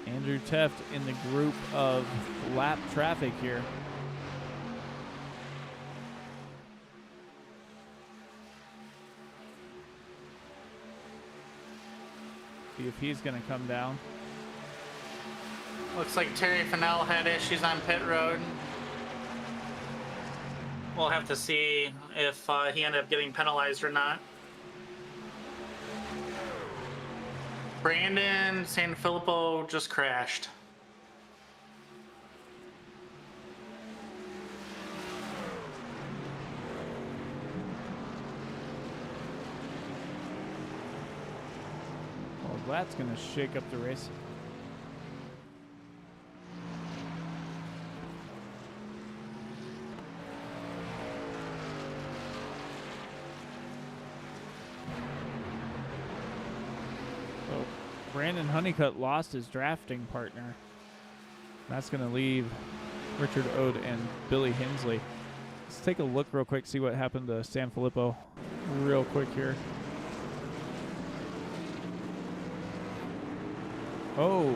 Andrew Teft in the group of lap traffic here. See if he's going to come down. Looks like Terry Fennell had issues on pit road. We'll have to see if he ended up getting penalized or not. Brandon Sanfilippo just crashed. Well, that's going to shake up the race. Brandon Honeycutt lost his drafting partner. That's going to leave Richard Ode and Billy Hensley. Let's take a look real quick, see what happened to Sanfilippo real quick here. Oh.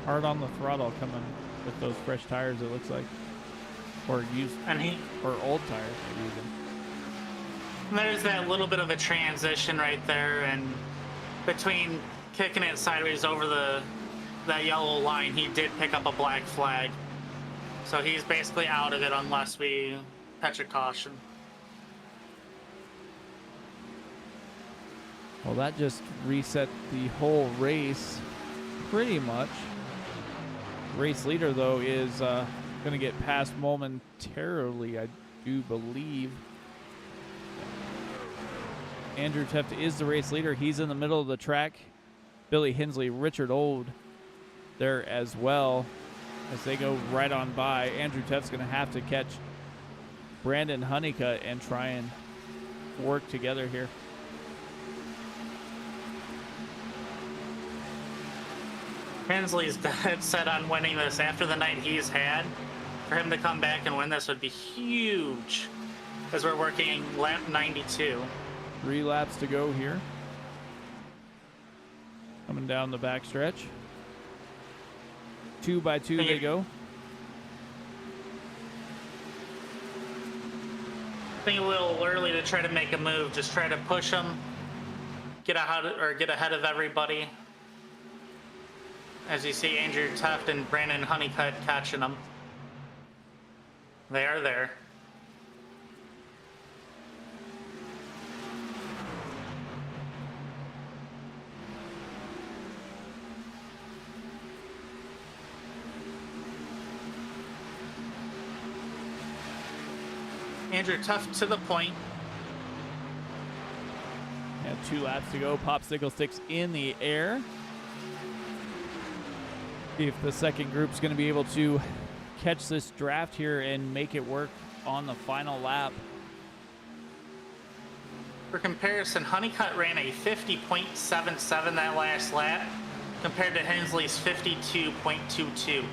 Hard on the throttle coming with those fresh tires, it looks like. Or used, or old tires maybe even. There's that little bit of a transition right there, and between kicking it sideways over that yellow line, he did pick up a black flag. So he's basically out of it unless we catch a caution. Well, that just reset the whole race pretty much. Race leader, though, is going to get passed momentarily, I do believe. Andrew Teft is the race leader. He's in the middle of the track. Billy Hensley, Richard Ode there as well as they go right on by. Andrew Teft's going to have to catch Brandon Honeycutt and try and work together here. Hensley's dead set on winning this after the night he's had. For him to come back and win this would be huge, as we're working lap 92. 3 laps to go here. Coming down the backstretch. 2 by 2 they go. I think a little early to try to make a move. Just try to push them, get ahead of everybody. As you see, Andrew Teft and Brandon Honeycutt catching them. They are there. Andrew Teft to the point. And 2 laps to go. Popsicle sticks in the air. See if the second group's going to be able to catch this draft here and make it work on the final lap. For comparison, Honeycutt ran a 50.77 that last lap compared to Hensley's 52.22.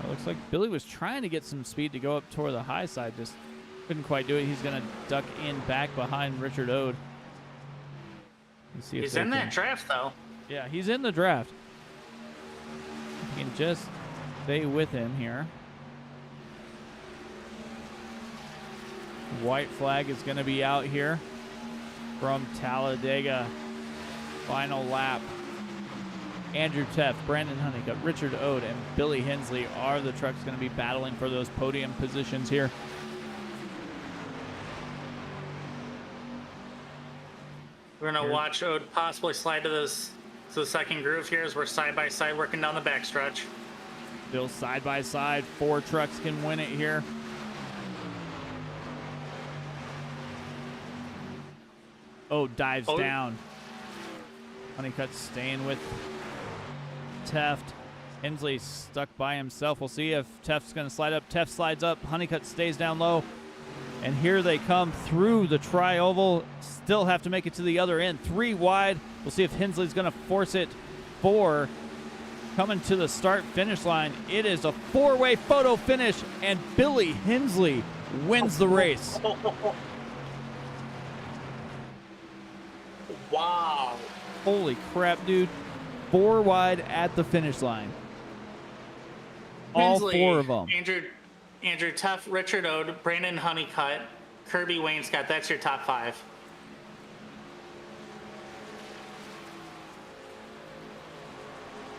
Looks like Billy was trying to get some speed to go up toward the high side, just couldn't quite do it. He's going to duck in back behind Richard Ode. He's in that draft, though. Yeah, he's in the draft. He can just stay with him here. White flag is going to be out here from Talladega. Final lap. Andrew Teft, Brandon Honeycutt, Richard Ode, and Billy Hensley are the trucks going to be battling for those podium positions here. We're going to watch Ode possibly slide to the second groove here as we're side by side working down the backstretch. Still side by side. 4 trucks can win it here. Oh, dives down. Honeycutt staying with Teft. Hensley stuck by himself. We'll see if Teft's going to slide up. Teft slides up. Honeycutt stays down low. And here they come through the tri-oval. Still have to make it to the other end. 3 wide. We'll see if Hensley's going to force it. 4 coming to the start-finish line. It is a 4-way photo finish, and Billy Hensley wins the race. Wow. Holy crap, dude. 4 wide at the finish line. All Hensley, 4 of them. Andrew Tuff, Richard Ode, Brandon Honeycutt, Kirby Wainscott. That's your top 5.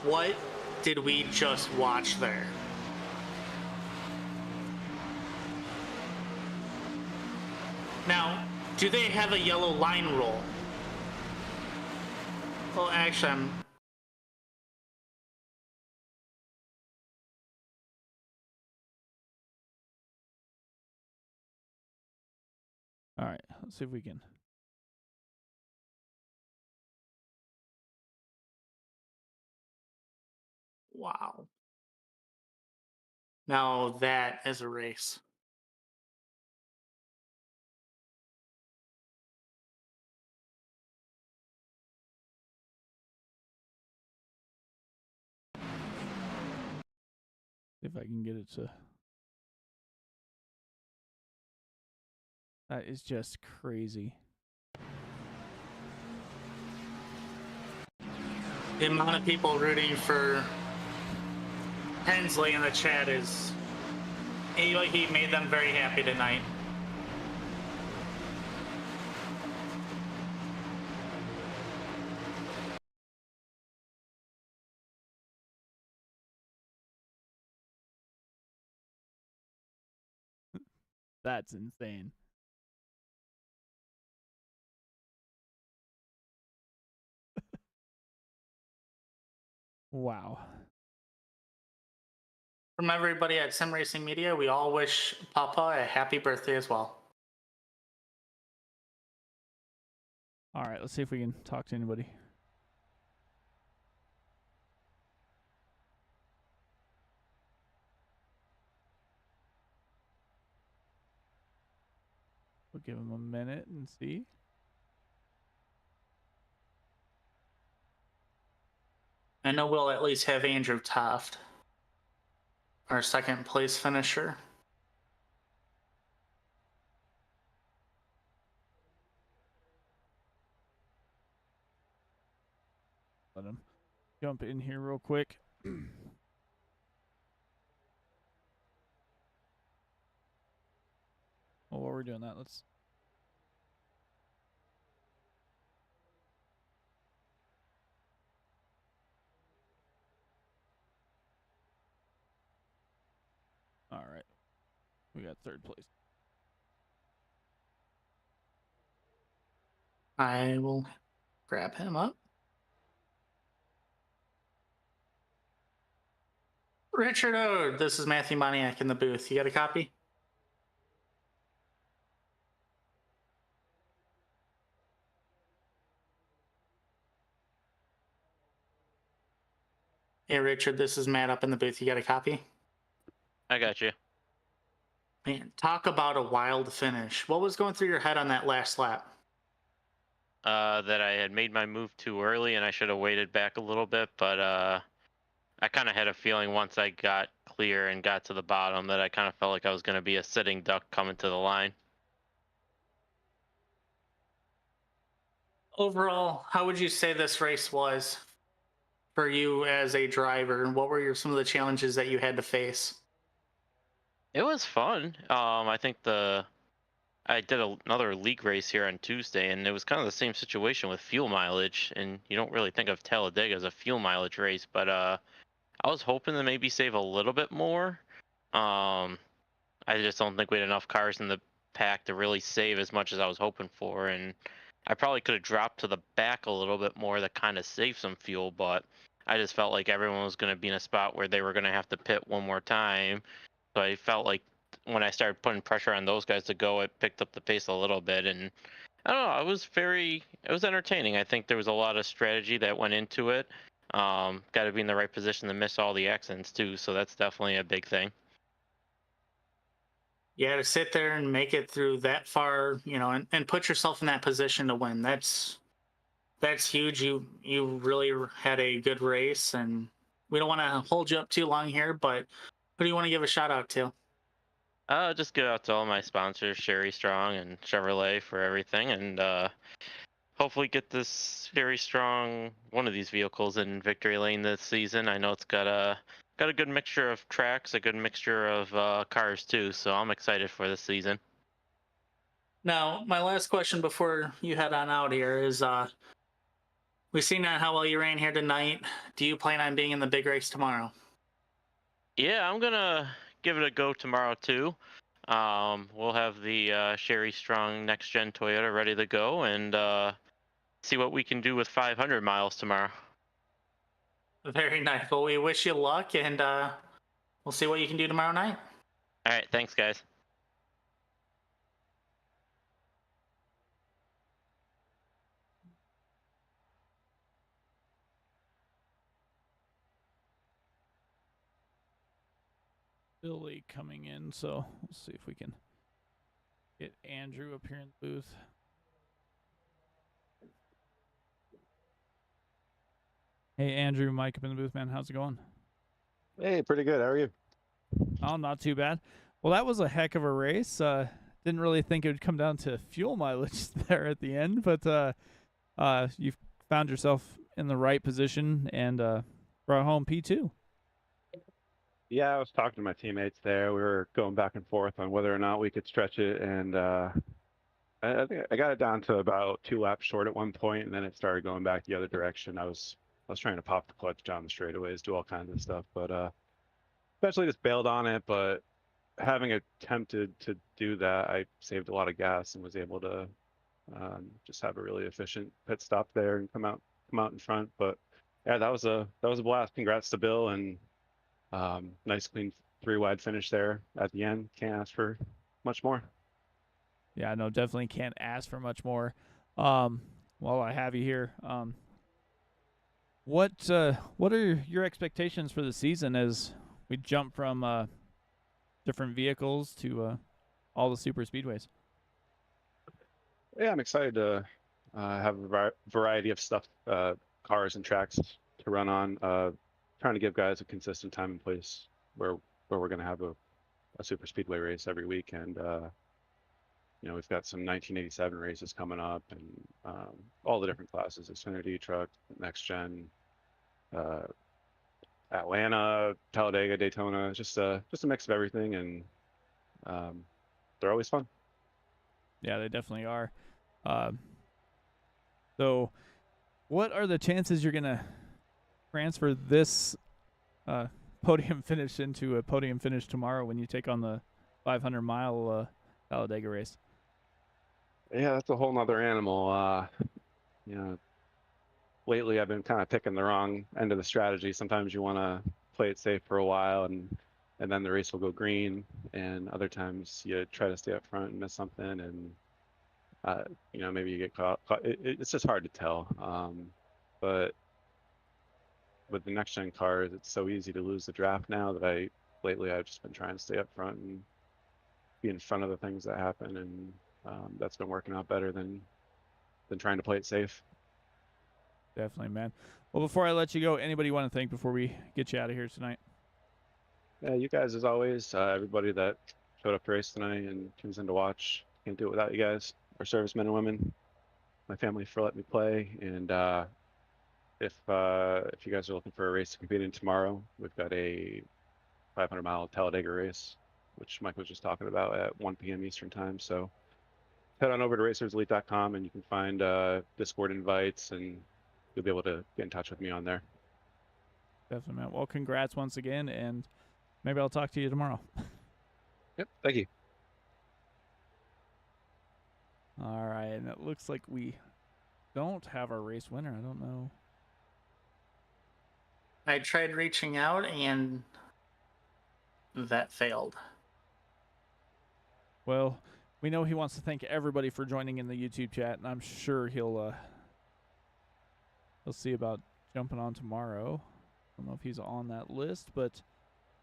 What did we just watch there? Now, do they have a yellow line rule? Well, actually, All right, let's see if we can. wow. Now that is a race. See if I can get it to. That is just crazy. The amount of people rooting for Hensley in the chat is he made them very happy tonight. That's insane. Wow. From everybody at Sim Racing Media, we all wish Papa a happy birthday as well. All right, let's see if we can talk to anybody. We'll give him a minute and see. I know we'll at least have Andrew Taft, our second place finisher. Let him jump in here real quick. Well, while we're doing that, let's. All right. We got 3rd place. I will grab him up. Richard Ode, this is Matthew Moniak in the booth. You got a copy? Hey, Richard, this is Matt up in the booth. You got a copy? I got you. Man, talk about a wild finish. What was going through your head on that last lap? That I had made my move too early and I should have waited back a little bit, but I kind of had a feeling once I got clear and got to the bottom that I kind of felt like I was going to be a sitting duck coming to the line. Overall, how would you say this race was for you as a driver? And what were some of the challenges that you had to face? It was fun. I think I did another league race here on Tuesday, and it was kind of the same situation with fuel mileage. And you don't really think of Talladega as a fuel mileage race, but I was hoping to maybe save a little bit more. I just don't think we had enough cars in the pack to really save as much as I was hoping for, and I probably could have dropped to the back a little bit more to kind of save some fuel, but I just felt like everyone was going to be in a spot where they were going to have to pit one more time. So I felt like when I started putting pressure on those guys to go, it picked up the pace a little bit. And I don't know, it was entertaining. I think there was a lot of strategy that went into it. Got to be in the right position to miss all the accidents too, so that's definitely a big thing. Yeah, to sit there and make it through that far, and put yourself in that position to win. That's huge. You really had a good race, and we don't want to hold you up too long here, but who do you want to give a shout out to? Just give out to all my sponsors, Sherry Strong and Chevrolet, for everything, and hopefully get this very strong one of these vehicles in victory lane this season. I know it's got a good mixture of tracks, a good mixture of cars too, so I'm excited for this season. Now, my last question before you head on out here is we've seen how well you ran here tonight. Do you plan on being in the big race tomorrow? Yeah, I'm gonna give it a go tomorrow too. We'll have the Sherry Strong next gen Toyota ready to go, and see what we can do with 500 miles tomorrow. Very nice. Well, we wish you luck, and we'll see what you can do tomorrow night. All right, thanks, guys. Billy coming in, so we'll see if we can get Andrew up here in the booth. Hey, Andrew, Mike up in the booth, man. How's it going? Hey, pretty good. How are you? Oh, not too bad. Well, that was a heck of a race. Didn't really think it would come down to fuel mileage there at the end, but you've found yourself in the right position and brought home P2. Yeah, I was talking to my teammates there. We were going back and forth on whether or not we could stretch it, and I think I got it down to about 2 laps short at one point, and then it started going back the other direction. I was trying to pop the clutch down the straightaways, do all kinds of stuff, but eventually just bailed on it. But having attempted to do that, I saved a lot of gas and was able to just have a really efficient pit stop there and come out in front. But yeah, that was a blast. Congrats to Bill, and nice clean 3-wide finish there at the end. Can't ask for much more. Yeah, no, definitely can't ask for much more. While I have you here, what are your expectations for the season as we jump from different vehicles to all the super speedways? Yeah, I'm excited to have a variety of stuff, cars and tracks to run on. Trying to give guys a consistent time and place where we're going to have a super speedway race every week. And we've got some 1987 races coming up, and all the different classes: Xfinity, truck, next gen, Atlanta, Talladega, Daytona. Just a mix of everything, and they're always fun. Yeah, they definitely are. So what are the chances you're going to transfer this podium finish into a podium finish tomorrow when you take on the 500-mile Talladega race? Yeah, that's a whole nother animal. Lately I've been kind of picking the wrong end of the strategy. Sometimes you want to play it safe for a while, and then the race will go green, and other times you try to stay up front and miss something, and maybe you get caught. It's just hard to tell. But with the next gen cars, it's so easy to lose the draft now that lately I've just been trying to stay up front and be in front of the things that happen, and that's been working out better than trying to play it safe. Definitely, man. Well, before I let you go, anybody want to thank before we get you out of here tonight? Yeah, you guys as always. Everybody that showed up to race tonight and tunes in to watch. Can't do it without you guys, our servicemen and women, my family for letting me play. And if you guys are looking for a race to compete in tomorrow, we've got a 500-mile Talladega race, which Mike was just talking about, at 1 p.m. Eastern time. So head on over to racerselite.com and you can find Discord invites, and you'll be able to get in touch with me on there. Definitely, man. Well, congrats once again, and maybe I'll talk to you tomorrow. Yep, thank you. All right, and it looks like we don't have our race winner. I don't know. I tried reaching out, and that failed. Well, we know he wants to thank everybody for joining in the YouTube chat, and I'm sure he'll see about jumping on tomorrow. I don't know if he's on that list, but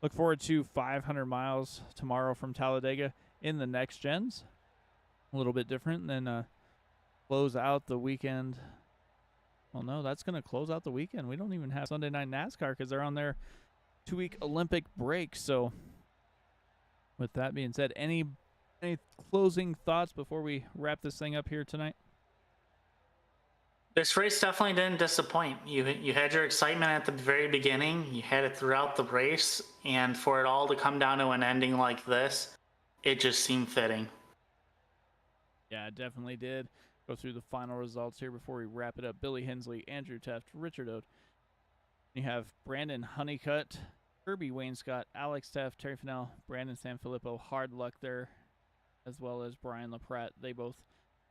look forward to 500 miles tomorrow from Talladega in the next gens. A little bit different than close out the weekend. Well, no, that's going to close out the weekend. We don't even have Sunday night NASCAR because they're on their 2-week Olympic break. So with that being said, any closing thoughts before we wrap this thing up here tonight? This race definitely didn't disappoint. You had your excitement at the very beginning. You had it throughout the race, and for it all to come down to an ending like this, it just seemed fitting. Yeah, it definitely did. Go through the final results here before we wrap it up. Billy Hensley, Andrew Teft, Richard Ode. You have Brandon Honeycutt, Kirby Wainscott, Alex Teft, Terry Fennell, Brandon Sanfilippo. Hard luck there, as well as Brian LaPratte. They both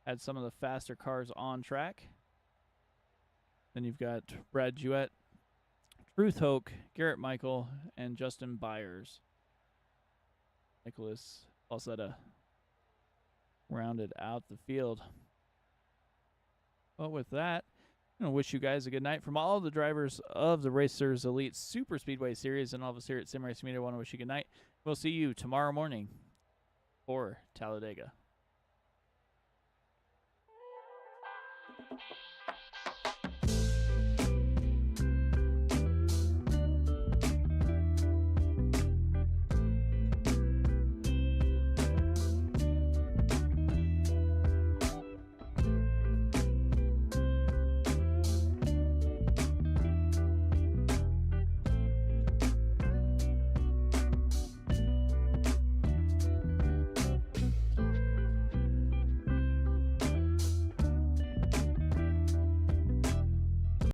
had some of the faster cars on track. Then you've got Brad Jewett, Truth Hoke, Garrett Michael, and Justin Byers. Nicholas Falsetta rounded out the field. Well, with that, I'm going to wish you guys a good night. From all the drivers of the Racers Elite Super Speedway Series and all of us here at Sim Racing Media, I want to wish you good night. We'll see you tomorrow morning for Talladega.